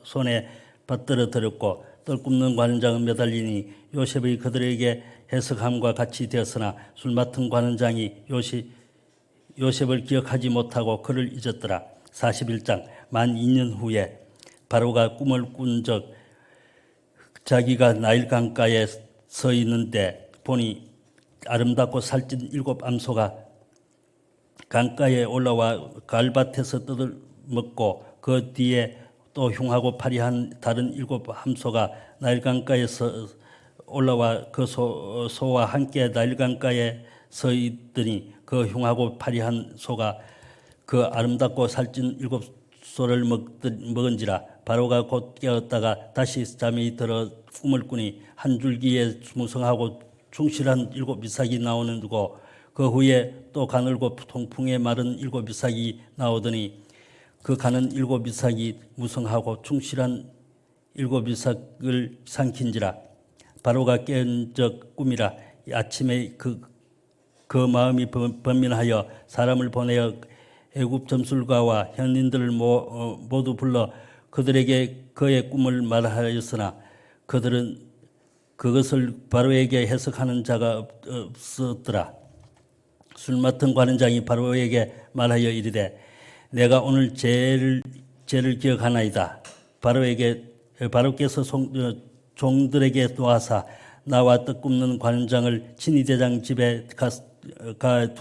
손에 받들어 들었고 떡 굽는 관원장은 매달리니 요셉이 그들에게 해석함과 같이 되었으나 술 맡은 관원장이 요셉을 기억하지 못하고 그를 잊었더라. 41장. 만 2년 후에 바로가 꿈을 꾼 적 자기가 나일 강가에 서 있는데 보니 아름답고 살찐 7 암소가 강가에 올라와 갈밭에서 떡을 먹고 그 뒤에 또 흉하고 파리한 다른 7 암소가 나일 강가에서 올라와 그 소와 함께 나일 강가에 서 있더니 그 흉하고 파리한 소가 그 아름답고 살찐 7 소를 먹은지라. 바로가 곧 깨었다가 다시 잠이 들어 꿈을 꾸니 한 줄기에 무성하고 충실한 7 이삭이 나오는 두고 그 후에 또 가늘고 통풍에 마른 7 이삭이 나오더니 그 가는 7 이삭이 무성하고 충실한 7 이삭을 삼킨지라. 바로가 깬 적 꿈이라. 아침에 그 마음이 번민하여 사람을 보내어 애굽 점술가와 현인들을 모두 불러 그들에게 그의 꿈을 말하였으나 그들은 그것을 바로에게 해석하는 자가 없었더라. 술 맡은 관원장이 바로에게 말하여 이르되 내가 오늘 죄를 기억하나이다. 바로께서 종들에게 놓아사 나와 떡 굽는 관원장을 친위대장 집에 가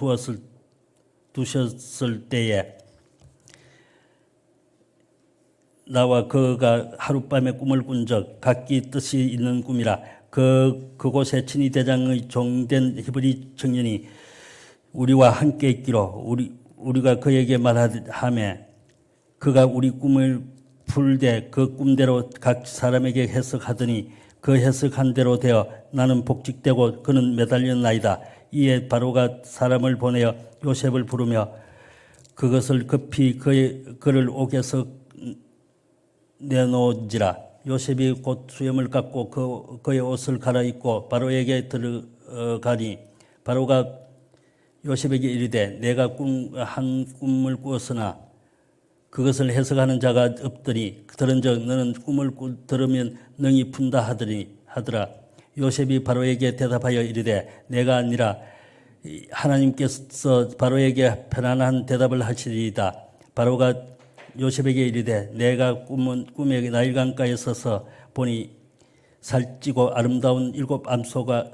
두셨을 때에 나와 그가 하룻밤에 꿈을 꾼 적 각기 뜻이 있는 꿈이라. 그곳에 친위대장의 종된 히브리 청년이 우리와 함께 있기로 우리가 그에게 말하매 그가 우리 꿈을 풀되 그 꿈대로 각 사람에게 해석하더니 그 해석한 대로 되어 나는 복직되고 그는 매달렸나이다. 이에 바로가 사람을 보내어 요셉을 부르며 그것을 급히 그를 옥에서 내놓은지라. 요셉이 곧 수염을 깎고 그의 옷을 갈아입고 바로에게 들어가니 바로가 요셉에게 이르되 내가 한 꿈을 꾸었으나 그것을 해석하는 자가 없더니 들은즉 너는 꿈을 들으면 능히 푼다 하더라. 요셉이 바로에게 대답하여 이르되 내가 아니라 하나님께서 바로에게 편안한 대답을 하시리이다. 바로가 요셉에게 이르되 내가 꿈에 나일강가에 서서 보니 살찌고 아름다운 7 암소가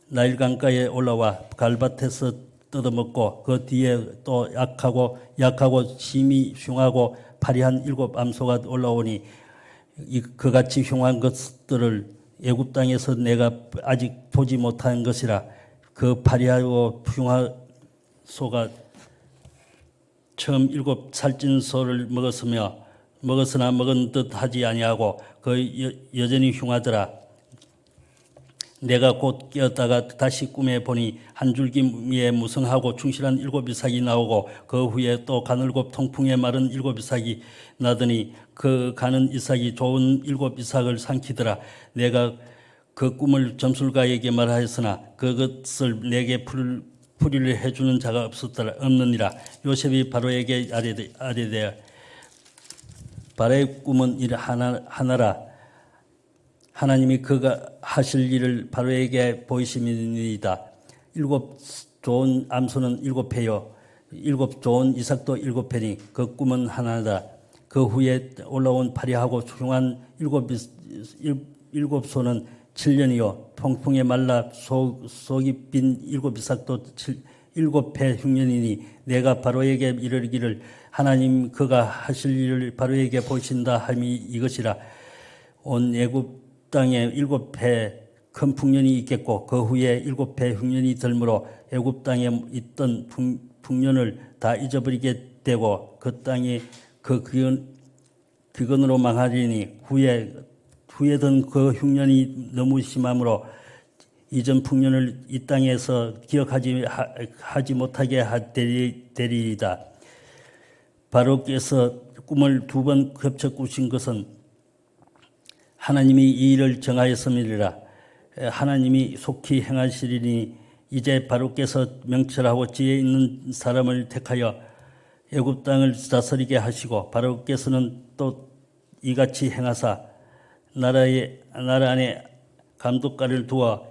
나일강가에 올라와 갈밭에서 뜯어먹고 그 뒤에 또 약하고 심히 흉하고 파리한 7 암소가 올라오니 그같이 흉한 것들을 애굽 땅에서 내가 아직 보지 못한 것이라. 그 파리하고 흉한 소가 처음 7 살찐 소를 먹었으나 먹은 듯 하지 아니하고 그 여전히 흉하더라. 내가 곧 깨었다가 다시 꿈에 보니 한 줄기 위에 무성하고 충실한 7 이삭이 나오고 그 후에 또 가늘고 통풍에 마른 7 이삭이 나더니 그 가는 이삭이 좋은 7 이삭을 삼키더라. 내가 그 꿈을 점술가에게 말하였으나 그것을 내게 풀이를 해주는 자가 없느니라. 요셉이 바로에게 아뢰되 바로의 꿈은 일 하나라. 하나님이 그가 하실 일을 바로에게 보이심이니이다. 7 좋은 암소는 7회요 7 좋은 이삭도 7회니 그 꿈은 하나다. 그 후에 올라온 파리하고 흉한 7 소는 7년이요 통풍에 말라 속이 빈 7 이삭도 7회 흉년이니 내가 바로에게 이르기를 하나님 그가 하실 일을 바로에게 보이신다 함이 이것이라. 온 애굽 땅에 7회 큰 풍년이 있겠고 그 후에 7회 흉년이 들므로 애굽 땅에 있던 풍년을 다 잊어버리게 되고 그 땅이 그 기근으로 망하리니 후에든 그 흉년이 너무 심함으로 이전 풍년을 이 땅에서 기억하지 못하게 되리이다. 바로께서 꿈을 2번 겹쳐 꾸신 것은 하나님이 이 일을 정하였음이라. 하나님이 속히 행하시리니 이제 바로께서 명철하고 지혜 있는 사람을 택하여 애굽 땅을 다스리게 하시고 바로께서는 또 이같이 행하사 나라 안에 감독관을 두어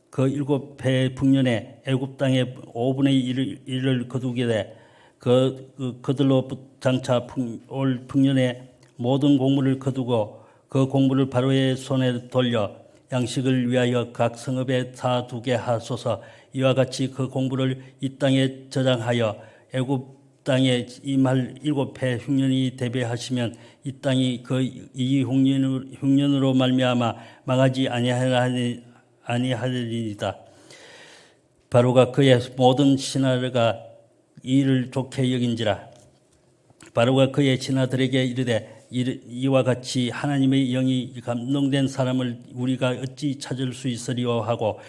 그 7회 풍년에 애굽 땅의 5분의 1을 거두게 돼 그들로 장차 올 풍년에 모든 공물을 거두고 그 공물을 바로의 손에 돌려 양식을 위하여 각 성읍에 다 두게 하소서. 이와 같이 그 공물을 이 땅에 저장하여 애굽 땅에 임할 7회 흉년이 대비하시면 이 땅이 그 이 흉년으로 말미암아 망하지 아니하리이다. 바로가 그의 모든 신하가 이를 좋게 여긴지라. 바로가 그의 신하들에게 이르되 이와 같이 하나님의 영이 감동된 사람을 우리가 어찌 찾을 수 있으리요 하고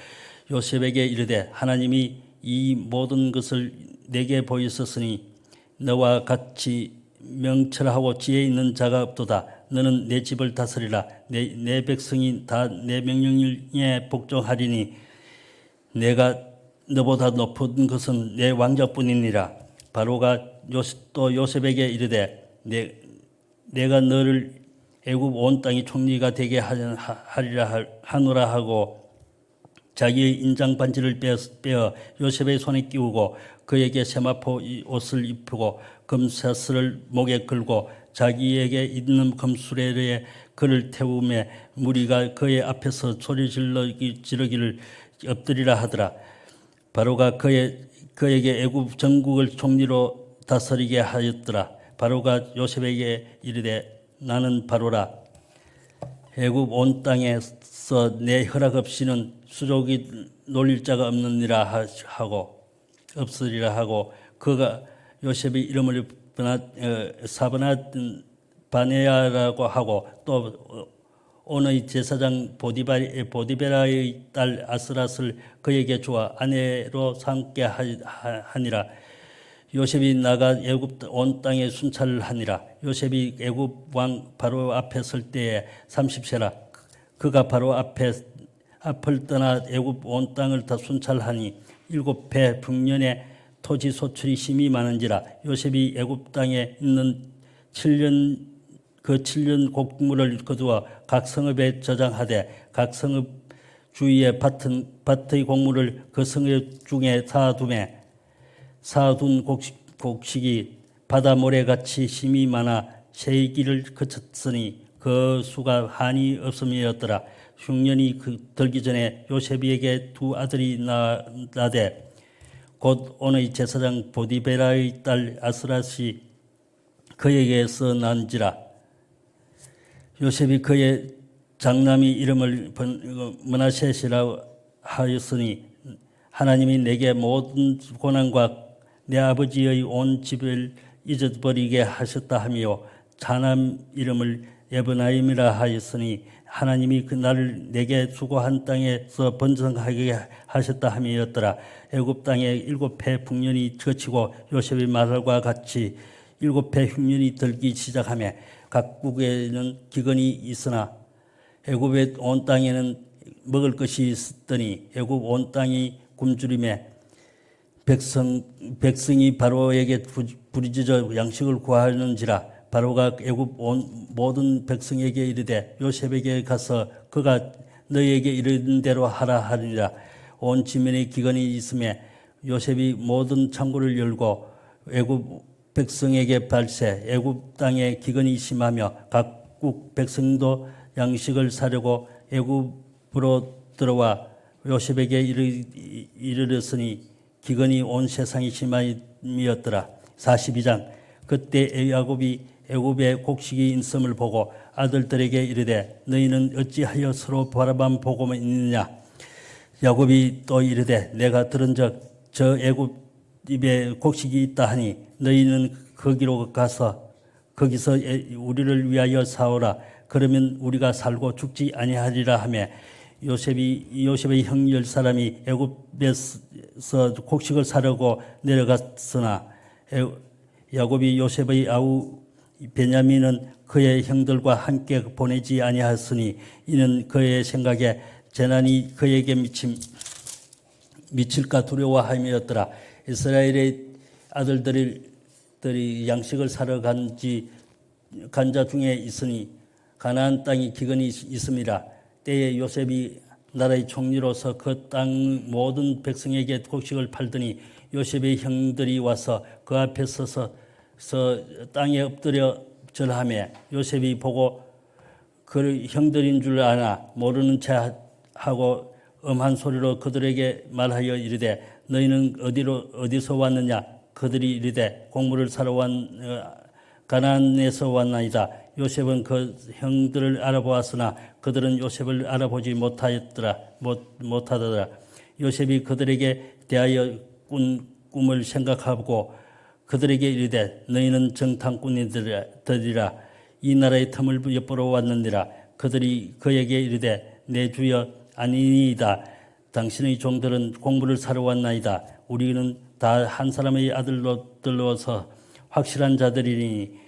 요셉에게 이르되 하나님이 이 모든 것을 내게 보이셨으니 너와 같이 명철하고 지혜 있는 자가 없도다. 너는 내 집을 다스리라. 내 백성이 다 내 명령에 복종하리니 내가 너보다 높은 것은 내 왕자뿐이니라. 바로가 또 요셉에게 이르되 내가 너를 애굽 온 땅이 총리가 되게 하노라 하고 자기의 인장 반지를 빼어 요셉의 손에 끼우고 그에게 세마포 옷을 입히고 금사슬을 목에 걸고 자기에게 있는 금수레에 그를 태우매 무리가 그의 앞에서 소리 지르기를 엎드리라 하더라. 바로가 그에게 애굽 전국을 총리로 다스리게 하였더라. 바로가 요셉에게 이르되 나는 바로라. 애굽 온 땅에서 내 허락 없이는 수족이 놀릴 자가 없느니라 하고 없으리라 하고 그가 요셉의 이름을 사브나 바네아라고 하고 또 온의 제사장 보디베라의 딸 아스랏을 그에게 주어 아내로 삼게 하니라. 요셉이 나가 애굽 온 땅에 순찰을 하니라. 요셉이 애굽 왕 바로 앞에 설 때에 30세라. 그가 바로 앞을 떠나 애굽 온 땅을 다 순찰하니 7배 북년에 토지 소출이 심히 많은지라. 요셉이 애굽 땅에 있는 7년 곡물을 거두어 각 성읍에 저장하되 각 성읍 주위에 밭의 곡물을 그 성읍 중에 쌓아둔 곡식이 바다 모래같이 심이 많아 세기를 거쳤으니 그 수가 한이 없음이었더라. 흉년이 들기 전에 요셉에게 두 아들이 나되 곧 온의 제사장 보디베라의 딸 아스랏이 그에게서 난지라. 요셉이 그의 장남이 이름을 므낫셋이라 하였으니 하나님이 내게 모든 고난과 내 아버지의 온 집을 잊어버리게 하셨다 하며 자남 이름을 에브나임이라 하였으니 하나님이 그 나를 내게 수고한 땅에서 번성하게 하셨다 함이었더라. 애굽 땅에 7해 풍년이 거치고 요셉의 말과 같이 7해 흉년이 들기 시작하며 각국에는 기근이 있으나 애굽의 온 땅에는 먹을 것이 있었더니 애굽 온 땅이 굶주림에 백성이 바로에게 부르짖어 양식을 구하는지라. 바로가 애굽 온 모든 백성에게 이르되 요셉에게 가서 그가 너희에게 이르는 대로 하라 하니라. 온 지면에 기근이 있음에 요셉이 모든 창고를 열고 애굽 백성에게 발세 애굽 땅에 기근이 심하며 각국 백성도 양식을 사려고 애굽으로 들어와 요셉에게 이르렀으니 기근이 온 세상이 심함이었더라. 42장. 그때 야곱이 애굽에 곡식이 있음을 보고 아들들에게 이르되 너희는 어찌하여 서로 바라만 보고 있느냐. 야곱이 또 이르되 내가 들은 저 애굽 입에 곡식이 있다 하니 너희는 거기로 가서 거기서 우리를 위하여 사오라. 그러면 우리가 살고 죽지 아니하리라 하며 요셉의 형 10사람이 애굽에서 곡식을 사려고 내려갔으나 야곱이 요셉의 아우 베냐민은 그의 형들과 함께 보내지 아니하였으니 이는 그의 생각에 재난이 그에게 미칠까 두려워함이었더라. 이스라엘의 아들들이 양식을 사러 간 자 중에 있으니 가나안 땅이 기근이 있음이라. 때에 요셉이 나라의 총리로서 그 땅 모든 백성에게 곡식을 팔더니 요셉의 형들이 와서 그 앞에 서서 땅에 엎드려 절하며 요셉이 보고 그 형들인 줄 아나 모르는 채 하고 엄한 소리로 그들에게 말하여 이르되 너희는 어디서 왔느냐. 그들이 이르되 곡물을 사러 가나안에서 왔나이다. 요셉은 그 형들을 알아보았으나 그들은 요셉을 알아보지 못하더라. 요셉이 그들에게 대하여 꾼 꿈을 생각하고 그들에게 이르되 너희는 정탐꾼이들이라. 이 나라의 틈을 엿보러 왔느니라. 그들이 그에게 이르되 내 주여 아니니이다. 당신의 종들은 곡물을 사러 왔나이다. 우리는 다 한 사람의 아들로 들러서 확실한 자들이니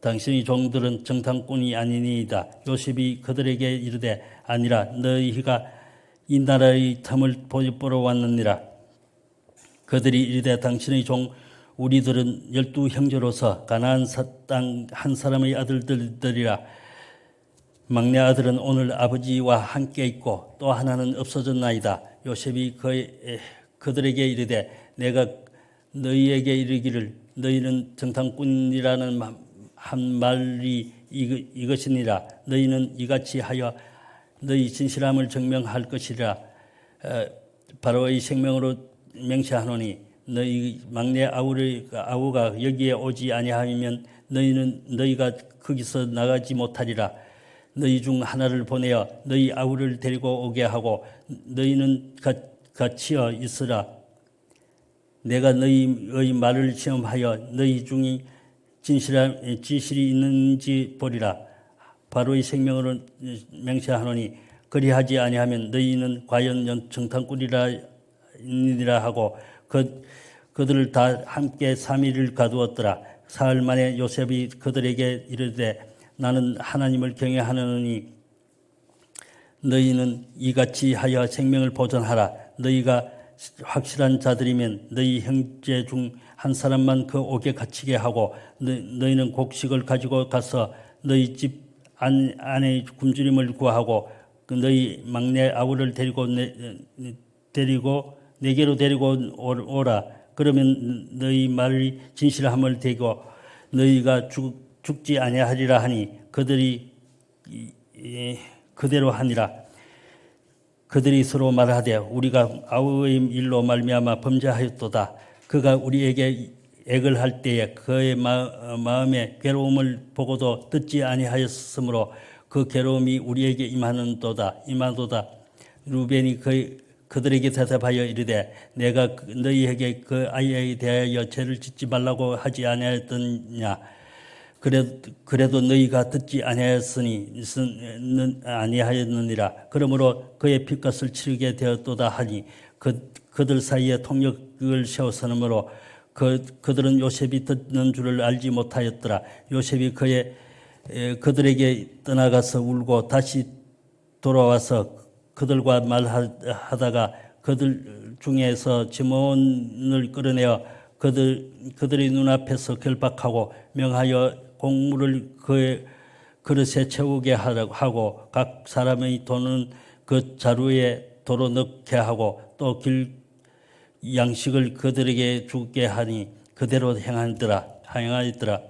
당신의 종들은 정탐꾼이 아니니이다. 요셉이 그들에게 이르되 아니라 너희가 이 나라의 틈을 보러 왔느니라. 그들이 이르되 당신의 종 우리들은 12형제로서 가나안 땅 한 사람의 아들들이라. 막내 아들은 오늘 아버지와 함께 있고 또 하나는 없어졌나이다. 요셉이 그들에게 이르되 내가 너희에게 이르기를 너희는 정탐꾼이라는 한 말이 이것이니라. 너희는 이같이 하여 너희 진실함을 증명할 것이라. 바로의 생명으로 맹세하노니 너희 막내 아우가 여기에 오지 아니하면 너희가 거기서 나가지 못하리라. 너희 중 하나를 보내어 너희 아우를 데리고 오게 하고 너희는 갇혀 있으라. 내가 너희의 말을 시험하여 너희 중에 진실이 있는지 보리라. 바로의 생명으로 맹세하노니 그리하지 아니하면 너희는 과연 정탐꾼이라 하고 그들을 다 함께 3일을 가두었더라. 사흘 만에 요셉이 그들에게 이르되 나는 하나님을 경외하노니 너희는 이같이 하여 생명을 보존하라. 너희가 확실한 자들이면 너희 형제 중 한 사람만 그 옥에 갇히게 하고 너희는 곡식을 가지고 가서 너희 집 안에 굶주림을 구하고 너희 막내 아우를 데리고 내게로 데리고 오라. 그러면 너희 말이 진실함을 대고 너희가 죽지 아니하리라 하니 그들이 그대로 하니라. 그들이 서로 말하되 우리가 아우의 일로 말미암아 범죄하였도다. 그가 우리에게 액을 할 때에 그의 마음의 괴로움을 보고도 듣지 아니하였으므로 그 괴로움이 우리에게 임하도다. 루벤이 그들에게 대답하여 이르되 내가 너희에게 그 아이에 대하여 죄를 짓지 말라고 하지 아니하였느냐. 그래도 너희가 듣지 아니하였느니라. 그러므로 그의 핏값을 치르게 되었도다 하니 그들 사이에 통역을 세웠으므로 그들은 요셉이 듣는 줄을 알지 못하였더라. 요셉이 그들에게 떠나가서 울고 다시 돌아와서 그들과 말하다가 그들 중에서 지몬을 끌어내어 그들의 눈앞에서 결박하고 명하여 곡물을 그의 그릇에 채우게 하고 각 사람의 돈은 그 자루에 도로 넣게 하고 또 양식을 그들에게 주게 하니 그대로 행하였더라.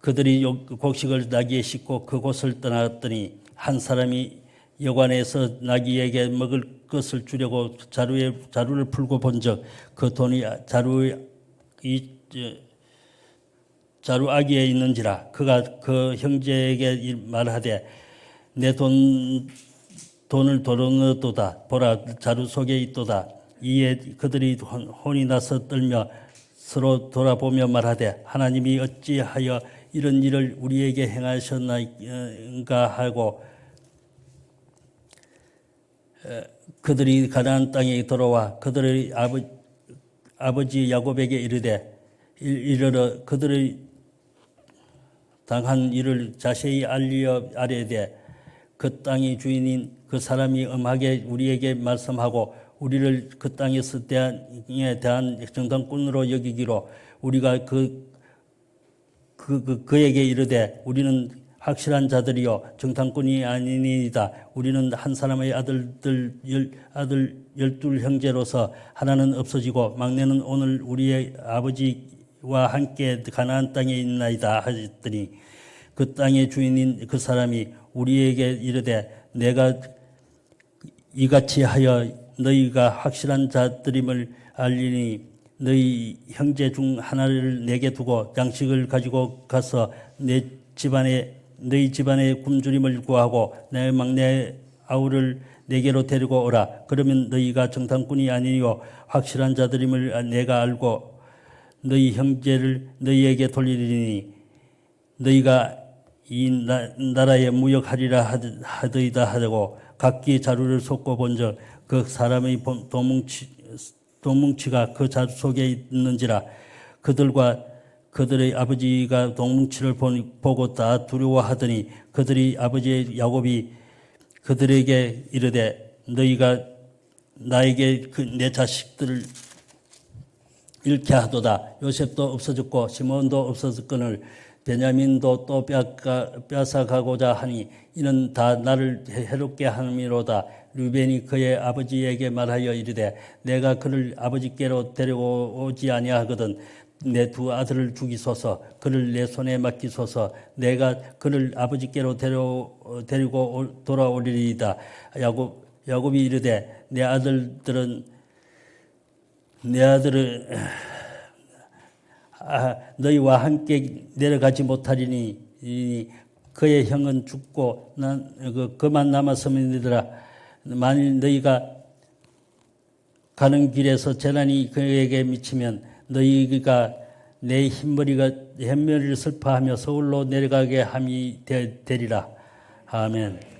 그들이 곡식을 나귀에 싣고 그곳을 떠났더니 한 사람이 여관에서 나귀에게 먹을 것을 주려고 자루를 풀고 본즉 그 돈이 자루 아기에 있는지라. 그가 그 형제에게 말하되 내 돈을 도로 넣었도다. 보라 자루 속에 있도다. 이에 그들이 혼이 나서 떨며 서로 돌아보며 말하되 하나님이 어찌하여 이런 일을 우리에게 행하셨나이까 하고 그들이 가나안 땅에 돌아와 그들의 아버지 야곱에게 이르러 그들의 당한 일을 자세히 아뢰되 그 땅의 주인인 그 사람이 엄하게 우리에게 말씀하고 우리를 그 땅에서 대한 정탐꾼으로 여기기로 우리가 그에게 이르되 우리는 확실한 자들이요 정탐꾼이 아니니이다. 우리는 한 사람의 아들 12형제로서 하나는 없어지고 막내는 오늘 우리의 아버지와 함께 가나안 땅에 있나이다 하였더니 그 땅의 주인인 그 사람이 우리에게 이르되 내가 이같이 하여 너희가 확실한 자들임을 알리니 너희 형제 중 하나를 내게 두고 양식을 가지고 가서 너희 집안의 굶주림을 구하고 내 막내 아우를 내게로 데리고 오라. 그러면 너희가 정탐꾼이 아니요 확실한 자들임을 내가 알고 너희 형제를 너희에게 돌리리니 너희가 이 나라에 무역하리라 하더이다 하고 각기 자루를 쏟고 본즉 그 사람의 돈뭉치가 그 자루 속에 있는지라. 그들과 그들의 아버지가 돈뭉치를 보고 다 두려워하더니 그들의 아버지 야곱이 그들에게 이르되 너희가 나에게 내 자식들을 잃게 하도다. 요셉도 없어졌고 시몬도 없어졌거늘 베냐민도 또 빼앗아가고자 하니 이는 다 나를 해롭게 함이로다. 르벤이 그의 아버지에게 말하여 이르되 내가 그를 아버지께로 데려오지 아니하거든. 내 두 아들을 죽이소서. 그를 내 손에 맡기소서. 내가 그를 아버지께로 데리고 돌아오리이다. 야곱이 이르되 내 아들은 너희와 함께 내려가지 못하리니 그의 형은 죽고 그만 남았음이니라. 만일 너희가 가는 길에서 재난이 그에게 미치면 너희가 내 흰머리를 슬퍼하며 서울로 내려가게 함이 되리라. 아멘.